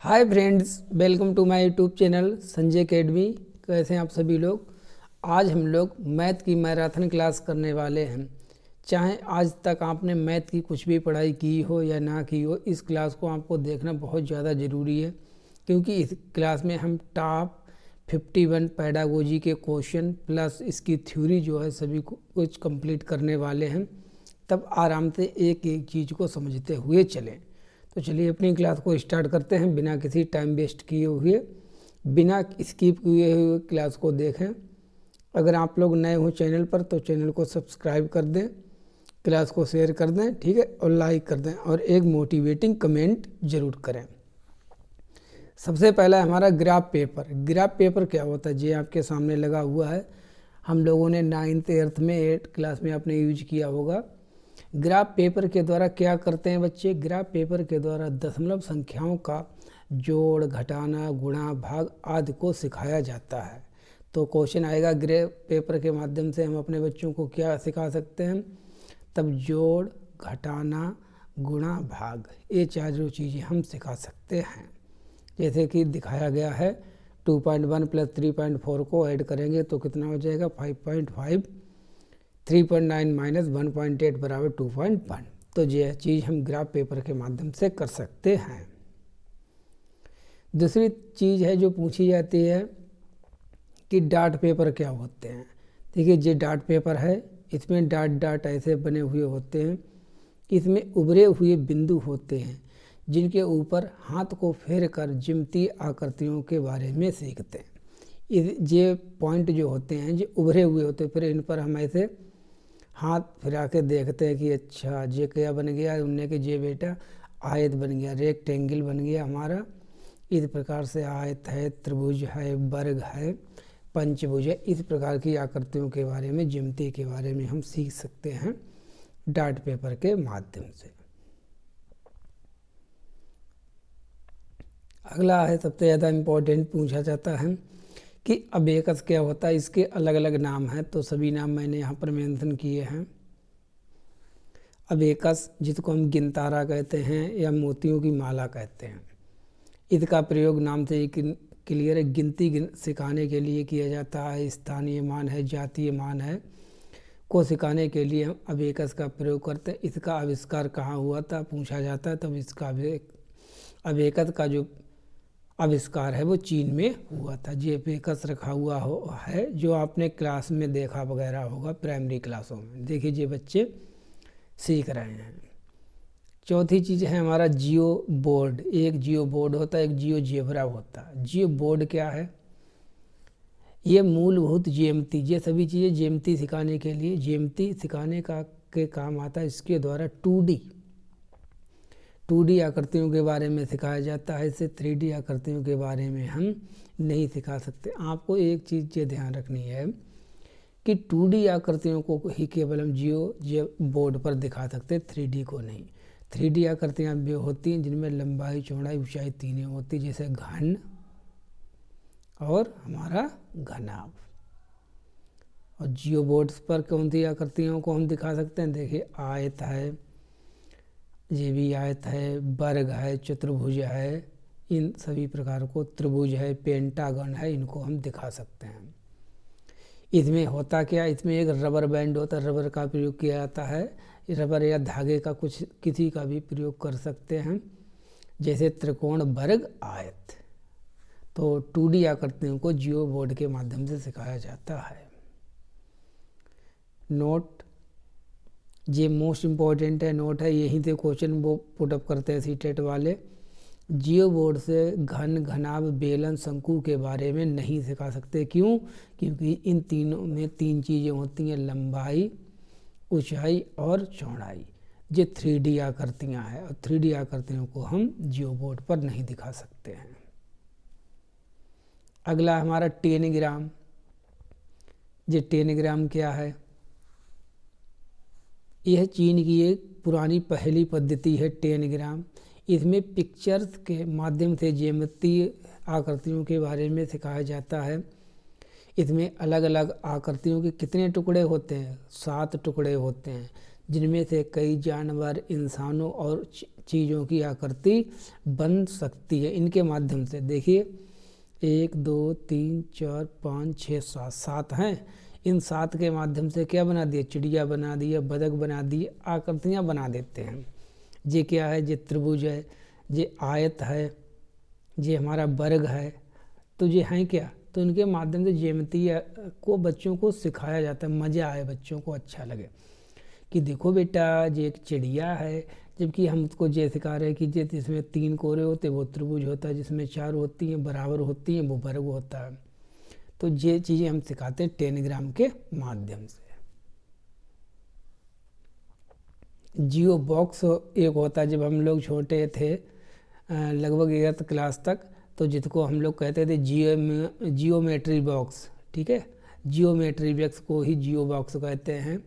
Hi friends, welcome to my YouTube channel Sanjay academy. कैसे हैं आप सभी लोग। आज हम लोग मैथ की मैराथन क्लास करने वाले हैं। चाहे आज तक आपने मैथ की कुछ भी पढ़ाई की हो या ना की हो, इस क्लास को आपको देखना बहुत ज़्यादा ज़रूरी है, क्योंकि इस क्लास में हम टॉप 51 पैडागोजी के क्वेश्चन प्लस इसकी थ्योरी जो है सभी कुछ कंप्लीट करने वाले हैं। तब आराम से एक एक चीज़ को समझते हुए चलें। तो चलिए अपनी क्लास को स्टार्ट करते हैं बिना किसी टाइम वेस्ट किए हुए, बिना स्किप किए हुए क्लास को देखें। अगर आप लोग नए हो चैनल पर तो चैनल को सब्सक्राइब कर दें, क्लास को शेयर कर दें, ठीक है, और लाइक कर दें, और एक मोटिवेटिंग कमेंट ज़रूर करें। सबसे पहला हमारा ग्राफ पेपर। ग्राफ पेपर क्या होता है, ये आपके सामने लगा हुआ है। हम लोगों ने 9th 8th में 8 क्लास में आपने यूज किया होगा। ग्राफ पेपर के द्वारा क्या करते हैं बच्चे, ग्राफ पेपर के द्वारा दशमलव संख्याओं का जोड़, घटाना, गुणा, भाग आदि को सिखाया जाता है। तो क्वेश्चन आएगा ग्राफ पेपर के माध्यम से हम अपने बच्चों को क्या सिखा सकते हैं, तब जोड़, घटाना, गुणा, भाग, ये चारों चीज़ें हम सिखा सकते हैं। जैसे कि दिखाया गया है 2.1 प्लस 3.4 को ऐड करेंगे तो कितना हो जाएगा 5.5, 3.9 माइनस 1.8 बराबर 2.1। तो यह चीज़ हम ग्राफ पेपर के माध्यम से कर सकते हैं। दूसरी चीज़ है जो पूछी जाती है कि डार्ट पेपर क्या होते हैं। देखिए ये डार्ट पेपर है, इसमें डार्ट डार्ट ऐसे बने हुए होते हैं, इसमें उभरे हुए बिंदु होते हैं जिनके ऊपर हाथ को फेर कर ज्यामितीय आकृतियों के बारे में सीखते हैं। ये पॉइंट जो होते हैं ये उभरे हुए होते हैं, फिर इन पर हम ऐसे हाथ फिरा के देखते हैं कि अच्छा ये क्या बन गया, उनने के ये बेटा आयत बन गया, रेक्टेंगल बन गया हमारा। इस प्रकार से आयत है, त्रिभुज है, वर्ग है, पंचभुज है, इस प्रकार की आकृतियों के बारे में, ज्यामिति के बारे में हम सीख सकते हैं डार्ट पेपर के माध्यम से। अगला है सबसे ज़्यादा इम्पोर्टेंट, पूछा जाता है कि अबेकस क्या होता है। इसके अलग अलग नाम हैं, तो सभी नाम मैंने यहाँ पर मेंशन किए हैं। अबेकस जिसको हम गिनतारा कहते हैं या मोतियों की माला कहते हैं, इसका प्रयोग नाम से एक क्लियर है, गिनती सिखाने के लिए किया जाता है। स्थानीय मान है, जातीय मान है को सिखाने के लिए हम अबेकस का प्रयोग करते हैं। इसका आविष्कार कहाँ हुआ था पूछा जाता है, तब इसका अबेकस का जो आविष्कार है वो चीन में हुआ था। ये अबेकस रखा हुआ है जो आपने क्लास में देखा वगैरह होगा, प्राइमरी क्लासों में। देखिए ये बच्चे सीख रहे हैं। चौथी चीज़ है हमारा जियो बोर्ड। एक जियो बोर्ड होता है, एक जियो जेब्रा होता है। जियो बोर्ड क्या है, ये मूलभूत ज्यामिति, ये सभी चीज़ें ज्यामिति सिखाने के लिए, ज्यामिति सिखाने का के काम आता है। इसके द्वारा 2D आकृतियों के बारे में सिखाया जाता है। इससे 3D आकृतियों के बारे में हम नहीं सिखा सकते। आपको एक चीज़ ये ध्यान रखनी है कि 2D आकृतियों को ही केवल हम जियो बोर्ड पर दिखा सकते, 3D को नहीं। 3D आकृतियाँ भी होती हैं जिनमें लंबाई, चौड़ाई, ऊंचाई तीनों होती है, जैसे घन और हमारा घनाभ। और जियो बोर्ड्स पर कौन सी आकृतियों को हम दिखा सकते हैं, देखिए आयत है, ये भी आयत है, वर्ग है, चतुर्भुज है, इन सभी प्रकार को, त्रिभुज है, पेंटागन है, इनको हम दिखा सकते हैं। इसमें होता क्या, इसमें एक रबर बैंड होता है, रबर का प्रयोग किया जाता है। रबर या धागे का कुछ किसी का भी प्रयोग कर सकते हैं, जैसे त्रिकोण, वर्ग, आयत। तो 2D आकृतियों को जियो बोर्ड के माध्यम से सिखाया जाता है। नोट, ये मोस्ट इम्पॉर्टेंट है, नोट है, यहीं से क्वेश्चन वो पुटअप करते हैं सीटेट वाले। जियो बोर्ड से घन, घनाभ, बेलन, शंकु के बारे में नहीं सिखा सकते। क्यों, क्योंकि इन तीनों में 3 चीज़ें होती हैं, लंबाई, ऊंचाई और चौड़ाई। ये 3D आकृतियाँ हैं और 3D आकृतियों को हम जियो बोर्ड पर नहीं दिखा सकते हैं। अगला हमारा टेनिग्राम। ये टेनिग्राम क्या है, यह चीन की एक पुरानी पहली पद्धति है टेनिग्राम। इसमें पिक्चर्स के माध्यम से ज्यामितीय आकृतियों के बारे में सिखाया जाता है। इसमें अलग अलग आकृतियों के कितने टुकड़े होते हैं, 7 टुकड़े होते हैं, जिनमें से कई जानवर, इंसानों और चीज़ों की आकृति बन सकती है इनके माध्यम से। देखिए 1 2 3 4 5 6 7 7 हैं। इन 7 के माध्यम से क्या बना दिए, चिड़िया बना दिए, बतख बना दिए, आकृतियाँ बना देते हैं। ये क्या है, ये त्रिभुज है, ये आयत है, ये हमारा वर्ग है। तो ये हैं क्या, तो इनके माध्यम से ज्यामिति को बच्चों को सिखाया जाता है, मज़ा आए, बच्चों को अच्छा लगे कि देखो बेटा ये एक चिड़िया है। जबकि हम उसको ये सिखा रहे हैं कि जिसमें 3 कोरे होते हैं वो त्रिभुज होता है, जिसमें 4 होती हैं बराबर होती हैं वो वर्ग होता है। तो ये चीज़ें हम सिखाते हैं टेलीग्राम के माध्यम से। जियो बॉक्स एक होता है, जब हम लोग छोटे थे लगभग 8th क्लास तक, तो जिसको हम लोग कहते थे जियोमेट्री बॉक्स। ठीक है, जियोमेट्री बॉक्स को ही जियो बॉक्स कहते हैं।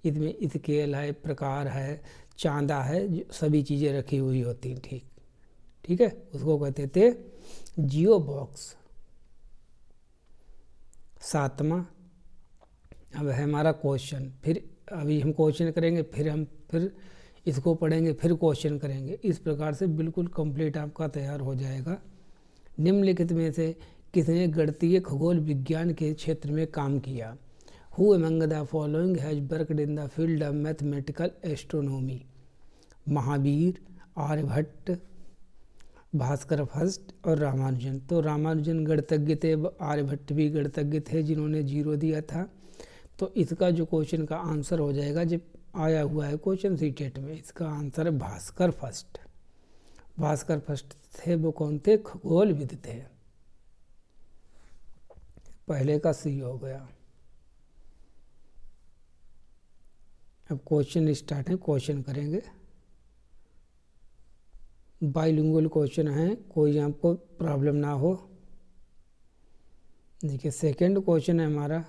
इसमें स्केल है, प्रकार है, चांदा है, सभी चीज़ें रखी हुई होती हैं। ठीक है, उसको कहते थे जियो बॉक्स। 7वां अब है हमारा क्वेश्चन। फिर अभी हम क्वेश्चन करेंगे, फिर इसको पढ़ेंगे, फिर क्वेश्चन करेंगे। इस प्रकार से बिल्कुल कंप्लीट आपका तैयार हो जाएगा। निम्नलिखित में से किसने गणितीय खगोल विज्ञान के क्षेत्र में काम किया? Who among the following has worked in the field of mathematical astronomy? Mahavira, Aryabhata, Bhaskara first और रामानुजन। तो रामानुजन गणितज्ञ थे, आर्यभट्ट भी गणितज्ञ थे जिन्होंने 0 दिया था। तो इसका जो क्वेश्चन का आंसर हो जाएगा, जब आया हुआ है क्वेश्चन सीटेट में, इसका आंसर है भास्कर फर्स्ट। भास्कर फर्स्ट थे, वो कौन थे, खगोलविद थे। पहले का सी हो गया। अब क्वेश्चन स्टार्ट है, क्वेश्चन करेंगे। बाइलिंगुअल क्वेश्चन है, कोई आपको प्रॉब्लम ना हो। देखिए सेकंड क्वेश्चन है हमारा,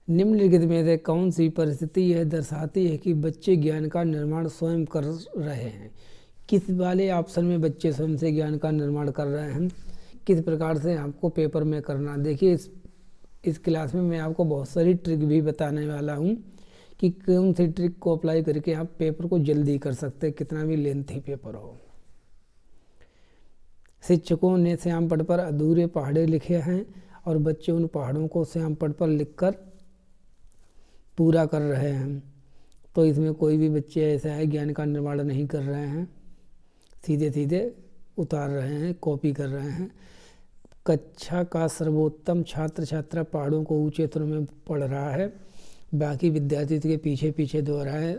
निम्नलिखित में से कौन सी परिस्थिति यह दर्शाती है कि बच्चे ज्ञान का निर्माण स्वयं कर रहे हैं? किस वाले ऑप्शन में बच्चे स्वयं से ज्ञान का निर्माण कर रहे हैं? किस प्रकार से आपको पेपर में करना? देखिए इस क्लास में मैं आपको बहुत सारी ट्रिक भी बताने वाला हूँ कि कौन सी ट्रिक को अप्लाई करके आप पेपर को जल्दी कर सकते हैं, कितना भी लेंथी पेपर हो। शिक्षकों ने श्याम पट पर अधूरे पहाड़े लिखे हैं और बच्चे उन पहाड़ों को श्याम पट पर लिखकर पूरा कर रहे हैं। तो इसमें कोई भी बच्चे ऐसा है ज्ञान का निर्माण नहीं कर रहे हैं, सीधे सीधे उतार रहे हैं, कॉपी कर रहे हैं। कक्षा का सर्वोत्तम छात्र छात्रा पहाड़ों को ऊंचे सुर में पढ़ रहा है, बाकी विद्यार्थी के पीछे पीछे दोहराए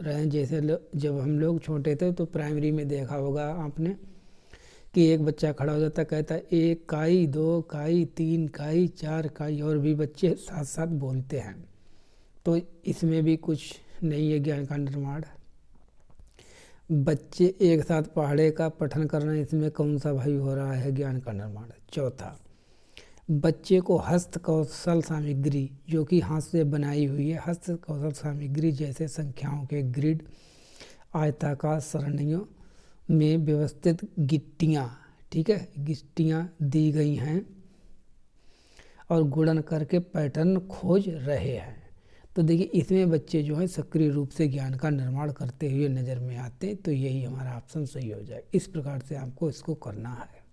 रहे। जैसे जब हम लोग छोटे थे तो प्राइमरी में देखा होगा आपने कि एक बच्चा खड़ा हो जाता, कहता 1 काई, 2 काई, 3 काई, 4 काई, और भी बच्चे साथ साथ बोलते हैं। तो इसमें भी कुछ नहीं है ज्ञान का निर्माण। बच्चे एक साथ पहाड़े का पठन करना, इसमें कौन सा भाई हो रहा है ज्ञान का निर्माण? चौथा, बच्चे को हस्त कौशल सामग्री जो कि हाथ से बनाई हुई है, हस्त कौशल सामग्री जैसे संख्याओं के ग्रिड, आयताकार सरणियों में व्यवस्थित गिट्टियाँ, ठीक है, गिट्टियाँ दी गई हैं और गुणन करके पैटर्न खोज रहे हैं। तो देखिए इसमें बच्चे जो है सक्रिय रूप से ज्ञान का निर्माण करते हुए नज़र में आते, तो यही हमारा ऑप्शन सही हो जाए। इस प्रकार से आपको इसको करना है।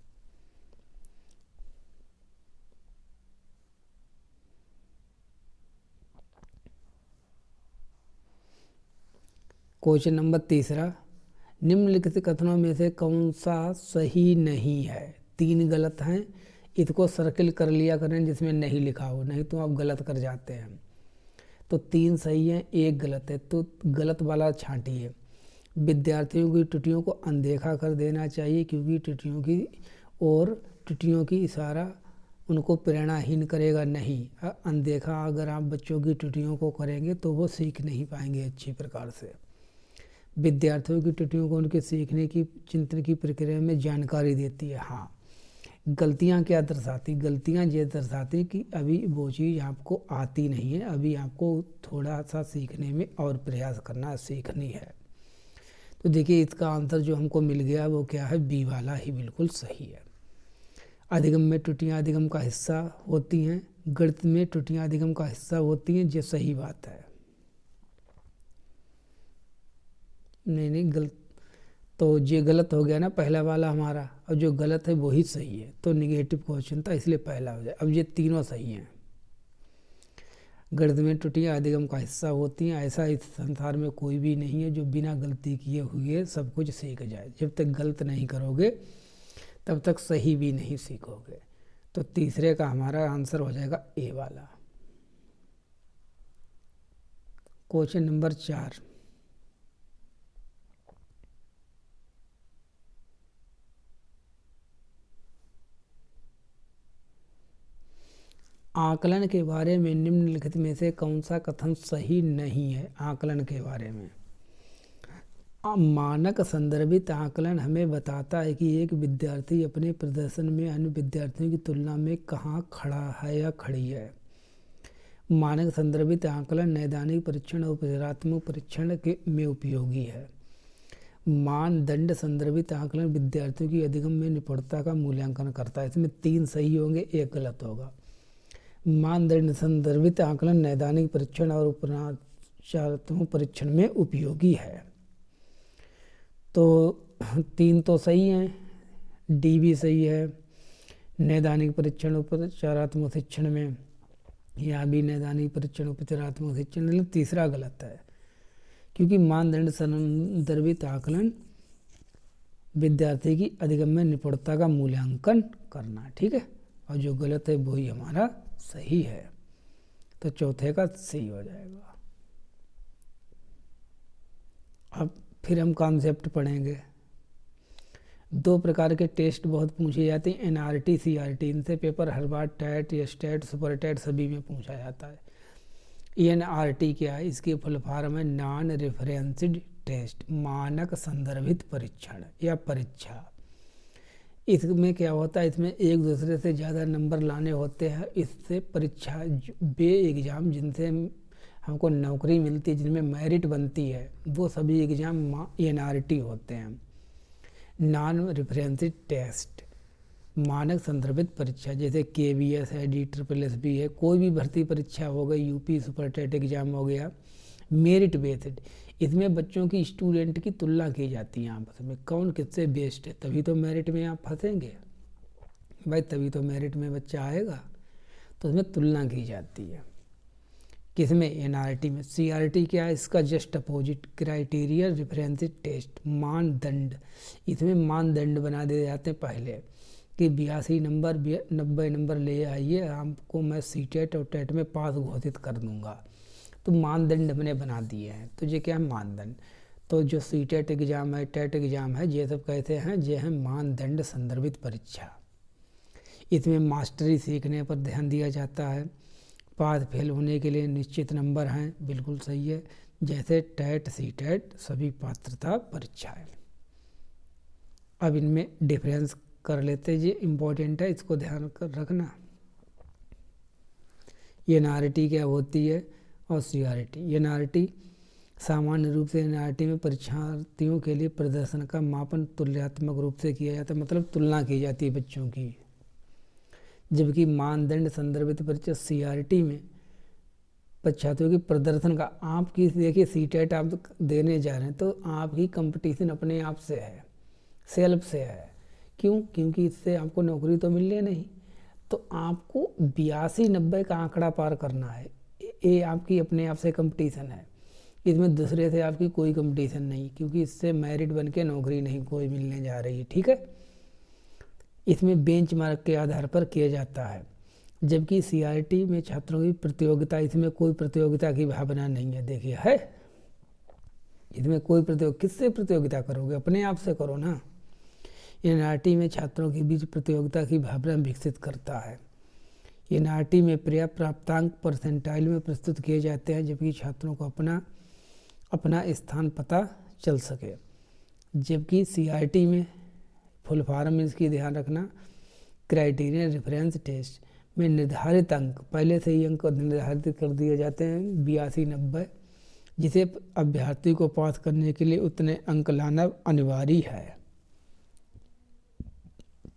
क्वेश्चन नंबर 3, निम्नलिखित कथनों में से कौन सा सही नहीं है? 3 गलत हैं, इसको सर्किल कर लिया करें जिसमें नहीं लिखा हो, नहीं तो आप गलत कर जाते हैं। तो 3 सही हैं, 1 गलत है, तो गलत वाला छांटिए। विद्यार्थियों की त्रुटियों को अनदेखा कर देना चाहिए, क्योंकि त्रुटियों की इशारा उनको प्रेरणाहीन करेगा नहीं। अनदेखा अगर आप बच्चों की त्रुटियों को करेंगे तो वो सीख नहीं पाएंगे अच्छी प्रकार से। विद्यार्थियों की त्रुटियों को उनके सीखने की, चिंतन की प्रक्रिया में जानकारी देती है। हाँ, गलतियाँ क्या दर्शाती? गलतियाँ ये दर्शाती कि अभी वो चीज़ आपको आती नहीं है, अभी आपको थोड़ा सा सीखने में और प्रयास करना, सीखनी है। तो देखिए इसका आंसर जो हमको मिल गया वो क्या है, बी वाला ही बिल्कुल सही है। अधिगम में त्रुटियां अधिगम का हिस्सा होती हैं, गणित में त्रुटियां अधिगम का हिस्सा होती हैं, ये सही बात है। नहीं गलत, तो ये गलत हो गया ना पहला वाला हमारा, और जो गलत है वही सही है, तो निगेटिव क्वेश्चन था इसलिए पहला हो जाए। अब ये तीनों सही हैं। गणित में त्रुटियां अधिगम का हिस्सा होती हैं, ऐसा इस संसार में कोई भी नहीं है जो बिना गलती किए हुए सब कुछ सीख जाए। जब तक गलत नहीं करोगे तब तक सही भी नहीं सीखोगे। तो तीसरे का हमारा आंसर हो जाएगा ए वाला। क्वेश्चन नंबर 4, आकलन के बारे में निम्नलिखित में से कौन सा कथन सही नहीं है। आकलन के बारे में मानक संदर्भित आकलन हमें बताता है कि एक विद्यार्थी अपने प्रदर्शन में अन्य विद्यार्थियों की तुलना में कहाँ खड़ा है या खड़ी है। मानक संदर्भित आकलन नैदानिक परीक्षण और उपचारात्मक परीक्षण में उपयोगी है। मानदंड संदर्भित आकलन विद्यार्थियों की अधिगम में निपुणता का मूल्यांकन करता है। इसमें 3 सही होंगे, 1 गलत होगा। मानदंड संदर्भित आकलन नैदानिक परीक्षण और उपचारात्मक परीक्षण में उपयोगी है। तो 3 तो सही हैं, डी भी सही है। नैदानिक परीक्षण उपचारात्मक शिक्षण में, यहाँ भी नैदानिक परीक्षण उपचारात्मक शिक्षण, मतलब तीसरा गलत है, क्योंकि मानदंड संदर्भित आकलन विद्यार्थी की अधिगम में निपुणता का मूल्यांकन करना, ठीक है, और जो गलत है वही हमारा सही है। तो चौथे का सही हो जाएगा। अब फिर हम कॉन्सेप्ट पढ़ेंगे। 2 प्रकार के टेस्ट बहुत पूछे जाते हैं, एनआरटी सीआरटी। इनसे पेपर हर बार टैट या स्टैट सुपर टैट सभी में पूछा जाता है। एनआरटी क्या है? इसकी फुल फॉर्म है नॉन रेफरेंस्ड टेस्ट, मानक संदर्भित परीक्षण या परीक्षा। इसमें क्या होता है, इसमें एक दूसरे से ज़्यादा नंबर लाने होते हैं। इससे परीक्षा बे एग्ज़ाम जिनसे हमको नौकरी मिलती है, जिनमें मेरिट बनती है, वो सभी एग्ज़ाम एनआरटी होते हैं, नॉन रेफरेंस्ड टेस्ट, मानक संदर्भित परीक्षा। जैसे केवीएस है, DSSS है, कोई भी भर्ती परीक्षा हो गई, यूपी सुपर टेट एग्ज़ाम हो गया, मेरिट बेस्ड। इसमें बच्चों की स्टूडेंट की तुलना की जाती है आपस में, कौन किससे बेस्ट है, तभी तो मेरिट में आप फंसेंगे भाई, तभी तो मेरिट में बच्चा आएगा। तो उसमें तुलना की जाती है। किसमें? एनआरटी में। सीआरटी क्या है? इसका just opposite, criteria reference test, मानदंड। इसमें मानदंड बना दिए जाते हैं पहले कि 82 नंबर 90 नंबर ले आइए, आपको मैं सीटेट और टेट में पास घोषित कर दूंगा। तो मानदंड हमने बना दिए हैं। तो ये क्या है? मानदंड। तो जो सीटेट एग्ज़ाम है, टेट एग्ज़ाम है, ये सब कहते हैं ये है मानदंड संदर्भित परीक्षा। इसमें मास्टरी सीखने पर ध्यान दिया जाता है। पास फेल होने के लिए निश्चित नंबर हैं, बिल्कुल सही है। जैसे टेट सीटेट सभी पात्रता परीक्षा है। अब इनमें डिफरेंस कर लेते हैं, ये इम्पोर्टेंट है, इसको ध्यान कर रखना। एनआरटी क्या होती है और सीआरटी। एनआरटी सामान्य रूप से एनआरटी में परीक्षार्थियों के लिए प्रदर्शन का मापन तुलनात्मक रूप से किया जाता है, मतलब तुलना की जाती है बच्चों की। जबकि मानदंड संदर्भित परीक्षा सीआरटी में परीक्षार्थियों के प्रदर्शन का, आपकी देखिए सीटेट आप देने जा रहे हैं तो आपकी कंपटीशन अपने आप से है, सेल्फ से है। क्यों? क्योंकि इससे आपको नौकरी तो मिलनी नहीं, तो आपको 82-90 का आंकड़ा पार करना है। ये आपकी अपने आप से कंपटीशन है। इसमें दूसरे से आपकी कोई कंपटीशन नहीं, क्योंकि इससे मेरिट बन के नौकरी नहीं कोई मिलने जा रही है, ठीक है। इसमें बेंचमार्क के आधार पर किया जाता है। जबकि सीआरटी में छात्रों की प्रतियोगिता, इसमें कोई प्रतियोगिता की भावना नहीं है। देखिए है, इसमें कोई किससे प्रतियोगिता करोगे? अपने आप से करो ना। एनआरटी में छात्रों के बीच प्रतियोगिता की भावना विकसित करता है। एनआरटी में पर्याप्त प्राप्तांक परसेंटाइल में प्रस्तुत किए जाते हैं, जबकि छात्रों को अपना स्थान पता चल सके। जबकि सीआरटी में फुल फॉर्म में इसकी ध्यान रखना, क्राइटेरिया रेफरेंस टेस्ट में निर्धारित अंक, पहले से ही अंक निर्धारित कर दिए जाते हैं 82-90, जिसे अभ्यर्थी को पास करने के लिए उतने अंक लाना अनिवार्य है।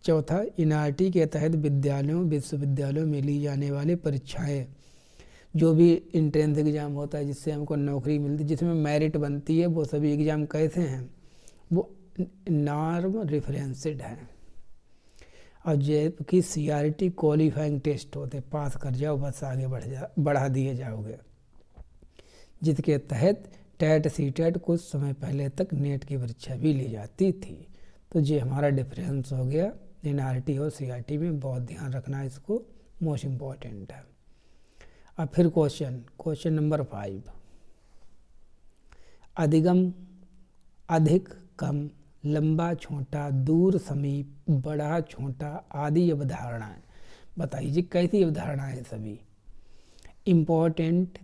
चौथा, एनआरटी के तहत विद्यालयों विश्वविद्यालयों में ली जाने वाली परीक्षाएं, जो भी इंट्रेंस एग्ज़ाम होता है जिससे हमको नौकरी मिलती है, जिसमें मेरिट बनती है, वो सभी एग्ज़ाम कैसे हैं, वो नॉर्म रेफरेंसड हैं। और जबकि सीआरटी क्वालिफाइंग टेस्ट होते, पास कर जाओ बस आगे बढ़ा दिए जाओगे, जिसके तहत टेट सीटेट कुछ समय पहले तक नेट की परीक्षा भी ली जाती थी। तो ये हमारा डिफरेंस हो गया एनआरटी और सीआरटी में, बहुत ध्यान रखना इसको, मोस्ट इम्पॉर्टेंट है। अब फिर क्वेश्चन नंबर 5, अधिगम, अधिक कम, लंबा छोटा, दूर समीप, बड़ा छोटा आदि अवधारणाएं बताइए कैसी अवधारणाएं हैं सभी। इम्पोर्टेंट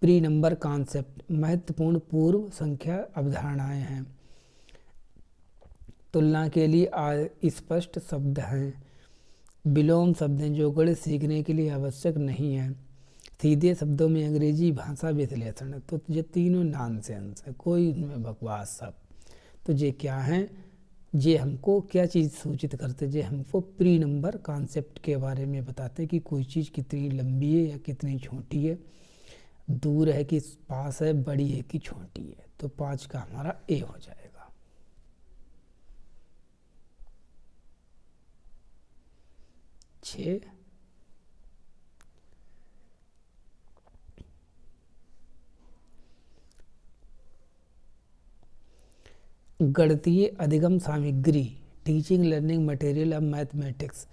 प्री नंबर कॉन्सेप्ट, महत्वपूर्ण पूर्व संख्या अवधारणाएं हैं। तुलना के लिए स्पष्ट शब्द हैं। विलोम शब्द हैं जो गणित सीखने के लिए आवश्यक नहीं है। सीधे शब्दों में अंग्रेजी भाषा विश्लेषण, तो ये तीनों नॉनसेंस है, कोई इनमें बकवास सब। तो ये क्या हैं, ये हमको क्या चीज़ सूचित करते, ये हमको प्री नंबर कॉन्सेप्ट के बारे में बताते हैं कि कोई चीज़ कितनी लंबी है या कितनी छोटी है, दूर है कि पास है, बड़ी है कि छोटी है। तो 5 का हमारा ए हो जाएगा। 6, गणितीय अधिगम सामग्री, teaching learning material of mathematics,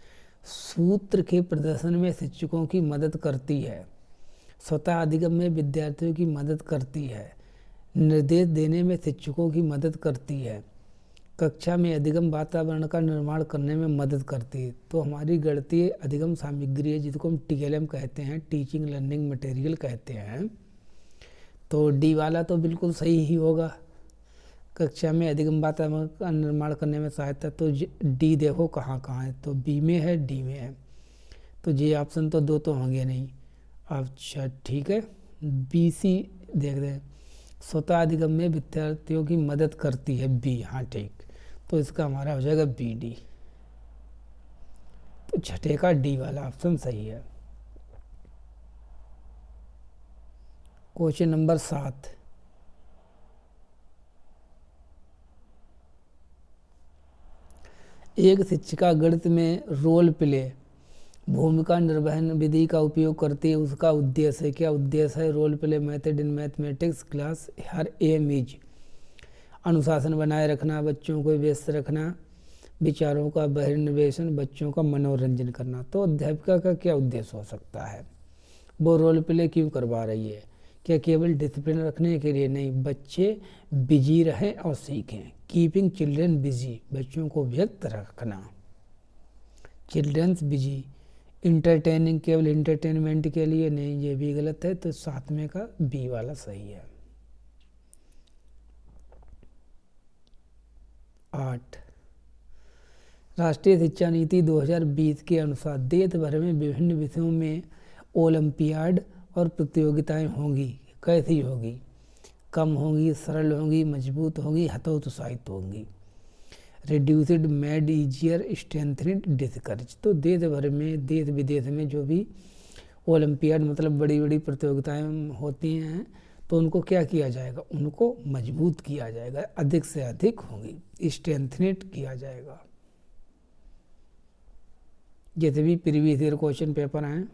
सूत्र के प्रदर्शन में शिक्षकों की मदद करती है, स्वतः अधिगम में विद्यार्थियों की मदद करती है, निर्देश देने में शिक्षकों की मदद करती है, कक्षा में अधिगम वातावरण का निर्माण करने में मदद करती है। तो हमारी गणितीय अधिगम सामग्री है जिसको हम टीएलएम कहते हैं, टीचिंग लर्निंग मटेरियल कहते हैं। तो डी वाला तो बिल्कुल सही ही होगा, कक्षा में अधिगम वातावरण का निर्माण करने में सहायता। तो डी देखो कहाँ कहाँ है, तो बी में है, डी में है, तो ये ऑप्शन तो 2 तो होंगे नहीं। अच्छा ठीक है, बी सी देख रहे हैं, स्वतः अधिगम में विद्यार्थियों की मदद करती है, बी, हाँ ठीक, तो इसका हमारा हो जाएगा बी डी। तो छठे का डी वाला ऑप्शन सही है। क्वेश्चन नंबर 7, एक शिक्षिका गणित में रोल प्ले भूमिका निर्वहन विधि का उपयोग करती है, उसका उद्देश्य है, क्या उद्देश्य है, role play method in mathematics class हर एम इज, अनुशासन बनाए रखना, बच्चों को व्यस्त रखना, विचारों का बहिर्निवेशन, बच्चों का मनोरंजन करना। तो अध्यापिका का क्या उद्देश्य हो सकता है, वो रोल प्ले क्यों करवा रही है, क्या केवल डिसिप्लिन रखने के लिए, नहीं, बच्चे बिजी रहें और सीखें, कीपिंग चिल्ड्रन बिजी, बच्चों को व्यस्त रखना, चिल्ड्रंस बिजी, इंटरटेनिंग केवल इंटरटेनमेंट के लिए, नहीं, ये भी गलत है। तो 7वें का बी वाला सही है। 8, राष्ट्रीय शिक्षा नीति 2020 के अनुसार देश भर में विभिन्न विषयों में ओलंपियाड और प्रतियोगिताएं होंगी, कैसी होगी, कम होंगी, सरल होंगी, मजबूत होंगी, हतोत्साहित होंगी, रिड्यूस्ड, मेड ईजियर, स्ट्रेंथनिड, डिस्करेज। तो देश भर में, देश विदेश में जो भी ओलंपियाड मतलब बड़ी बड़ी प्रतियोगिताएं होती हैं, तो उनको क्या किया जाएगा, उनको मजबूत किया जाएगा, अधिक से अधिक होंगी, स्ट्रेंथनिड किया जाएगा। जैसे भी प्रीवियस ईयर क्वेश्चन पेपर आए।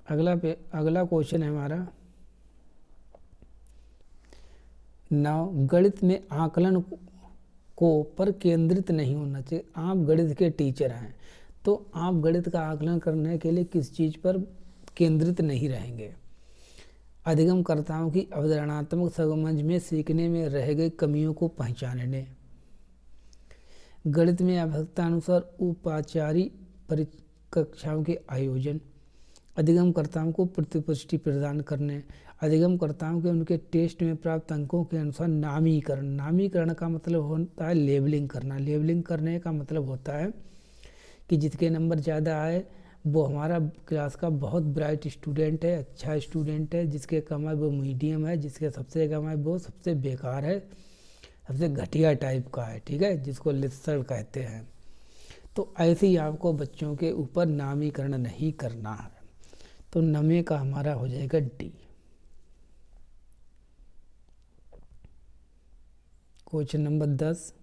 अगला क्वेश्चन है हमारा, गणित में आकलन को पर केंद्रित नहीं होना चाहिए। आप गणित के टीचर हैं, तो आप गणित का आकलन करने के लिए किस चीज़ पर केंद्रित नहीं रहेंगे, अधिगमकर्ताओं की अवधारणात्मक समझ में, सीखने में रह गई कमियों को पहचानने, गणित में आवश्यकतानुसार औपचारिक कक्षाओं के आयोजन, अधिगमकर्ताओं को प्रतिपुष्टि प्रदान करने, अधिगमकर्ताओं के उनके टेस्ट में प्राप्त अंकों के अनुसार नामीकरण, नामीकरण का मतलब होता है लेबलिंग करना, लेबलिंग करने का मतलब होता है कि जिसके नंबर ज़्यादा आए वो हमारा क्लास का बहुत ब्राइट स्टूडेंट है, अच्छा स्टूडेंट है, जिसके कम है वो मीडियम है, जिसके सबसे कम है वो सबसे बेकार है, सबसे घटिया टाइप का है, ठीक है, जिसको लिस्सड़ कहते हैं। तो ऐसे ही आपको बच्चों के ऊपर नामीकरण नहीं करना है। तो नमे का हमारा हो जाएगा डी। क्वेश्चन नंबर 10,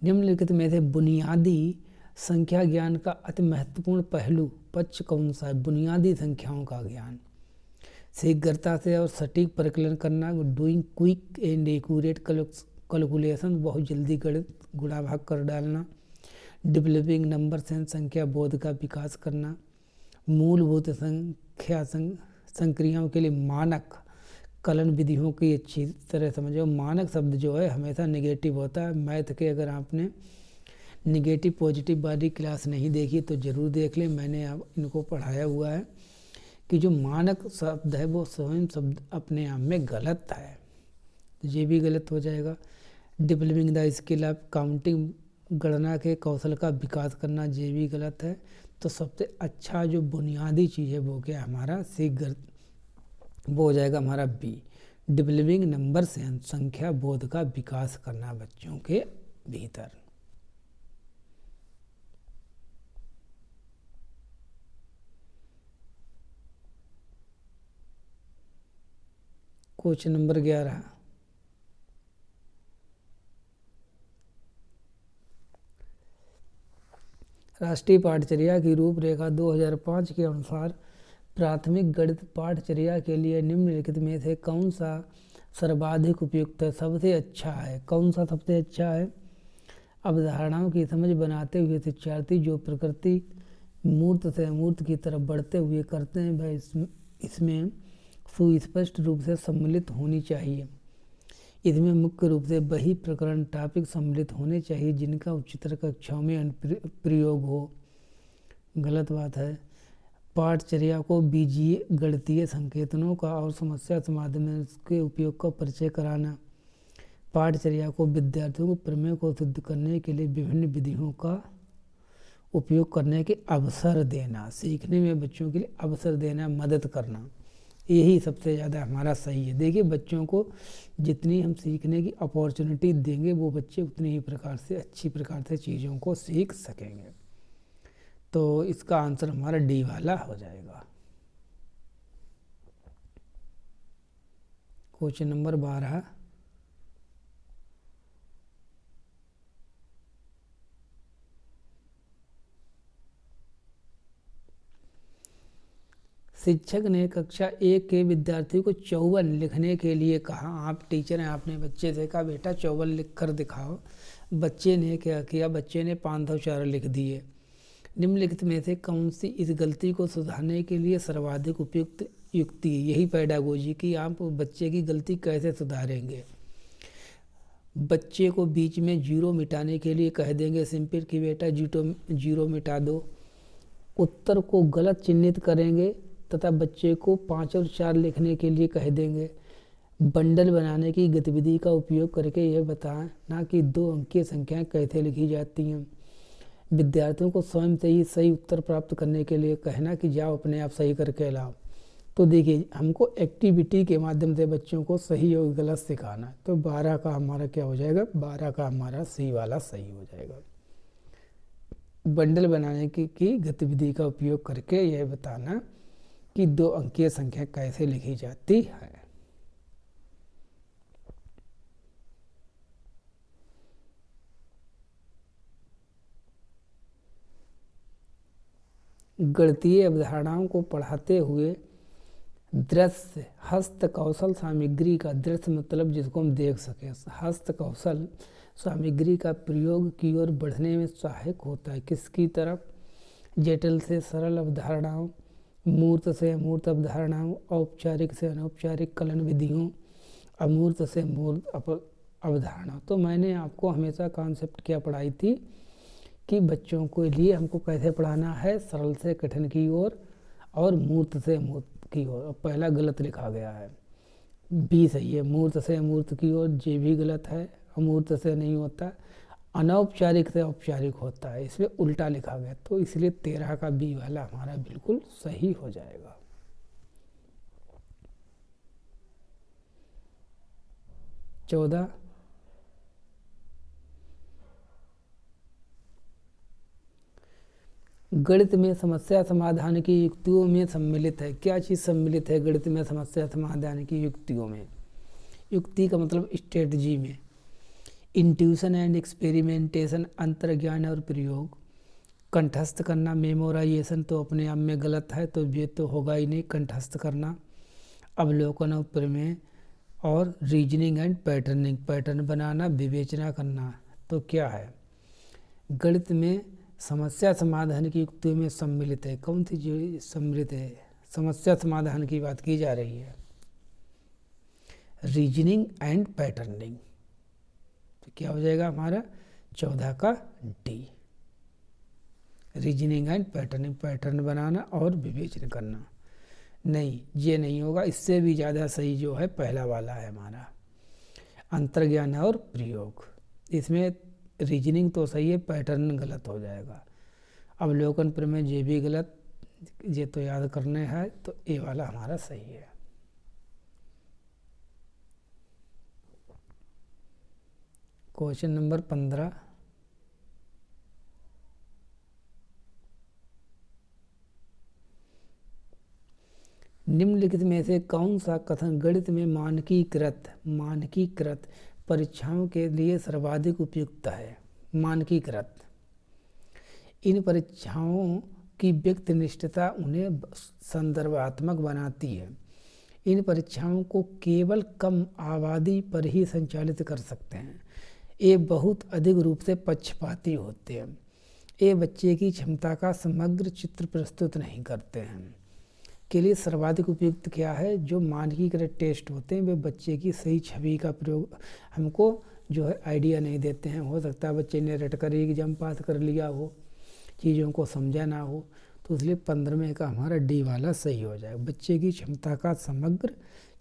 निम्नलिखित में से बुनियादी संख्या ज्ञान का अति महत्वपूर्ण पहलू पक्ष कौन सा है? बुनियादी संख्याओं का ज्ञान, शीघ्रता से और सटीक परिकलन करना, doing quick and accurate calculation, बहुत जल्दी गणित गुणा भाग कर डालना, डेवलपिंग नंबर सेंस, संख्या बोध का विकास करना, मूलभूत संख्या संक्रियाओं के लिए मानक कलन विधियों की अच्छी तरह समझो। मानक शब्द जो है हमेशा नेगेटिव होता है। मैथ के अगर आपने नेगेटिव पॉजिटिव वाली क्लास नहीं देखी तो ज़रूर देख लें, मैंने अब इनको पढ़ाया हुआ है कि जो मानक शब्द है वो स्वयं शब्द अपने आप में गलत है, तो ये भी गलत हो जाएगा। Developing the skill of counting, गणना के कौशल का विकास करना, ये भी गलत है। तो सबसे अच्छा जो बुनियादी चीज़ है वो क्या हमारा शीघ्र, वो हो जाएगा हमारा बी, डेवलपिंग नंबर सेंस, संख्या बोध का विकास करना बच्चों के भीतर। क्वेश्चन नंबर 11, राष्ट्रीय पाठचर्या की रूपरेखा 2005 के अनुसार प्राथमिक गणित पाठचर्या के लिए निम्नलिखित में से कौन सा सर्वाधिक उपयुक्त है, सबसे अच्छा है? कौन सा सबसे अच्छा है? अवधारणाओं की समझ बनाते हुए शिक्षार्थी जो प्रकृति मूर्त से अमूर्त की तरफ बढ़ते हुए करते हैं वह इसमें सुस्पष्ट रूप से सम्मिलित होनी चाहिए। इसमें मुख्य रूप से वही प्रकरण टॉपिक सम्मिलित होने चाहिए जिनका उच्चतर कक्षाओं में अनुप्रयोग हो। गलत बात है। पाठचर्या को बीजीय गणितीय संकेतनों का और समस्या समाधान के उपयोग का परिचय कराना। पाठचर्या को विद्यार्थियों को प्रमेय को सिद्ध करने के लिए विभिन्न विधियों का उपयोग करने के अवसर देना, सीखने में बच्चों के लिए अवसर देना, मदद करना, यही सबसे ज़्यादा हमारा सही है। देखिए बच्चों को जितनी हम सीखने की अपॉर्चुनिटी देंगे वो बच्चे उतनी ही प्रकार से अच्छी प्रकार से चीज़ों को सीख सकेंगे। तो इसका आंसर हमारा डी वाला हो जाएगा। क्वेश्चन नंबर 12, शिक्षक ने कक्षा 1 के विद्यार्थी को 54 लिखने के लिए कहा। आप टीचर हैं, आपने बच्चे से कहा बेटा 54 लिख कर दिखाओ। बच्चे ने क्या किया? बच्चे ने 504 लिख दिए। निम्नलिखित में से कौन सी इस गलती को सुधारने के लिए सर्वाधिक उपयुक्त युक्ति है? यही पैडागोजी की आप बच्चे की गलती कैसे सुधारेंगे। बच्चे को बीच में जीरो मिटाने के लिए कह देंगे सिंपल कि बेटा जीरो मिटा दो। उत्तर को गलत चिन्हित करेंगे तथा बच्चे को 5 और 4 लिखने के लिए कह देंगे। बंडल बनाने की गतिविधि का उपयोग करके यह बताना कि 2 अंकीय संख्याएं कैसे लिखी जाती हैं। विद्यार्थियों को स्वयं से ही सही उत्तर प्राप्त करने के लिए कहना कि जाओ अपने आप सही करके लाओ। तो देखिए हमको एक्टिविटी के माध्यम से बच्चों को सही और गलत सिखाना है। तो 12 का हमारा क्या हो जाएगा? 12 का हमारा सी वाला सही हो जाएगा। बंडल बनाने की गतिविधि का उपयोग करके यह बताना कि 2 अंकीय संख्या कैसे लिखी जाती है। गणितीय अवधारणाओं को पढ़ाते हुए दृश्य हस्त कौशल सामग्री का, दृश्य मतलब जिसको हम देख सकें, हस्त कौशल सामग्री का प्रयोग की ओर बढ़ने में सहायक होता है। किसकी तरफ? जटिल से सरल अवधारणाओं, मूर्त से अमूर्त अवधारणाओं, औपचारिक से अनौपचारिक कलन विधियों, अमूर्त से मूर्त अवधारणा। तो मैंने आपको हमेशा कॉन्सेप्ट क्या पढ़ाई थी कि बच्चों के लिए हमको कैसे पढ़ाना है, सरल से कठिन की ओर और मूर्त से अमूर्त की ओर। पहला गलत लिखा गया है, बी सही है। मूर्त से अमूर्त की ओर जे भी गलत है, अमूर्त से नहीं होता, अनौपचारिक से औपचारिक होता है, इसमें उल्टा लिखा गया। तो इसलिए 13 का बी वाला हमारा बिल्कुल सही हो जाएगा। 14, गणित में समस्या समाधान की युक्तियों में सम्मिलित है। क्या चीज़ सम्मिलित है गणित में समस्या समाधान की युक्तियों में? युक्ति का मतलब स्ट्रेटजी में। इंट्यूशन एंड एक्सपेरिमेंटेशन, अंतर्ज्ञान और प्रयोग। कंठस्थ करना, मेमोराइजेशन तो अपने आप में गलत है, तो ये तो होगा ही नहीं कंठस्थ करना। अवलोकन और प्रमेय। और रीजनिंग एंड पैटर्निंग, पैटर्न बनाना, विवेचना करना। तो क्या है गणित में समस्या समाधान की युक्तियों में सम्मिलित है? कौन सी चीज सम्मिलित है? समस्या समाधान की बात की जा रही है। रीजनिंग एंड पैटर्निंग, तो क्या हो जाएगा हमारा 14 का D. Reasoning and patterning, pattern बनाना और विवेचना करना। नहीं, ये नहीं होगा, इससे भी ज़्यादा सही जो है पहला वाला है हमारा, अंतर्ज्ञान और प्रयोग। इसमें रीजनिंग तो सही है, पैटर्न गलत हो जाएगा। अवलोकन प्रमेय ये भी गलत, ये तो याद करने है, तो ए वाला हमारा सही है। क्वेश्चन नंबर 15, निम्नलिखित में से कौन सा कथन गणित में मानकीकृत परीक्षाओं के लिए सर्वाधिक उपयुक्त है? मानकीकृत, इन परीक्षाओं की व्यक्तिनिष्ठता उन्हें संदर्भात्मक बनाती है। इन परीक्षाओं को केवल कम आबादी पर ही संचालित कर सकते हैं। ये बहुत अधिक रूप से पक्षपाती होते हैं। ये बच्चे की क्षमता का समग्र चित्र प्रस्तुत नहीं करते हैं। के लिए सर्वाधिक उपयुक्त क्या है? जो मानकीकृत टेस्ट होते हैं वे बच्चे की सही छवि का प्रयोग हमको जो है आइडिया नहीं देते हैं। हो सकता है बच्चे ने रट कर एग्जाम पास कर लिया हो, चीज़ों को समझा ना हो, तो इसलिए 15वें का हमारा डी वाला सही हो जाएगा। बच्चे की क्षमता का समग्र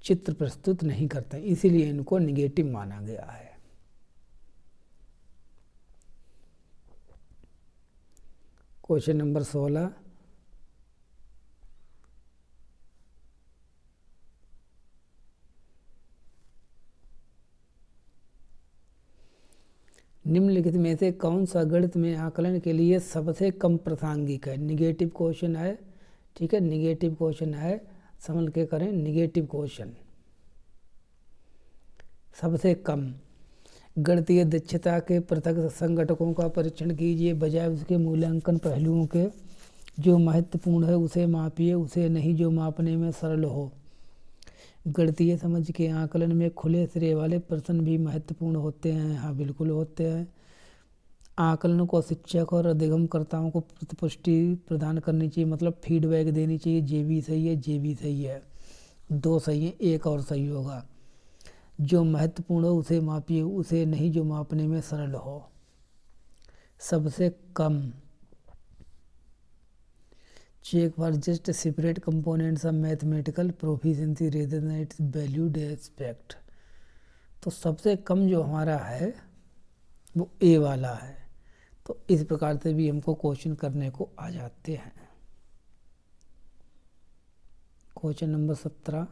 चित्र प्रस्तुत नहीं करते, इसीलिए इनको निगेटिव माना गया है। क्वेश्चन नंबर 16, निम्नलिखित में से कौन सा गणित में आकलन के लिए सबसे कम प्रासंगिक है? निगेटिव क्वेश्चन है, ठीक है, निगेटिव क्वेश्चन है, समझ के करें। निगेटिव क्वेश्चन सबसे कम। गणितीय दक्षता के पृथक संघटकों का परीक्षण कीजिए, बजाय उसके मूल्यांकन पहलुओं के। जो महत्वपूर्ण है उसे मापिए, उसे नहीं जो मापने में सरल हो। गणितीय समझ के आकलन में खुले सिरे वाले प्रश्न भी महत्वपूर्ण होते हैं। हाँ, बिल्कुल होते हैं। आकलन को शिक्षक और अधिगमकर्ताओं को प्रतिपुष्टि प्रदान करनी चाहिए, मतलब फीडबैक देनी चाहिए। ये भी सही है, ये भी सही है, दो सही है, एक और सही होगा। जो महत्वपूर्ण हो उसे मापिए, उसे नहीं जो मापने में सरल हो। सबसे कम। Check for just separate components of mathematical proficiency rather than its valued aspect. तो सबसे कम जो हमारा है वो ए वाला है। तो इस प्रकार से भी हमको क्वेश्चन करने को आ जाते हैं। क्वेश्चन नंबर 17,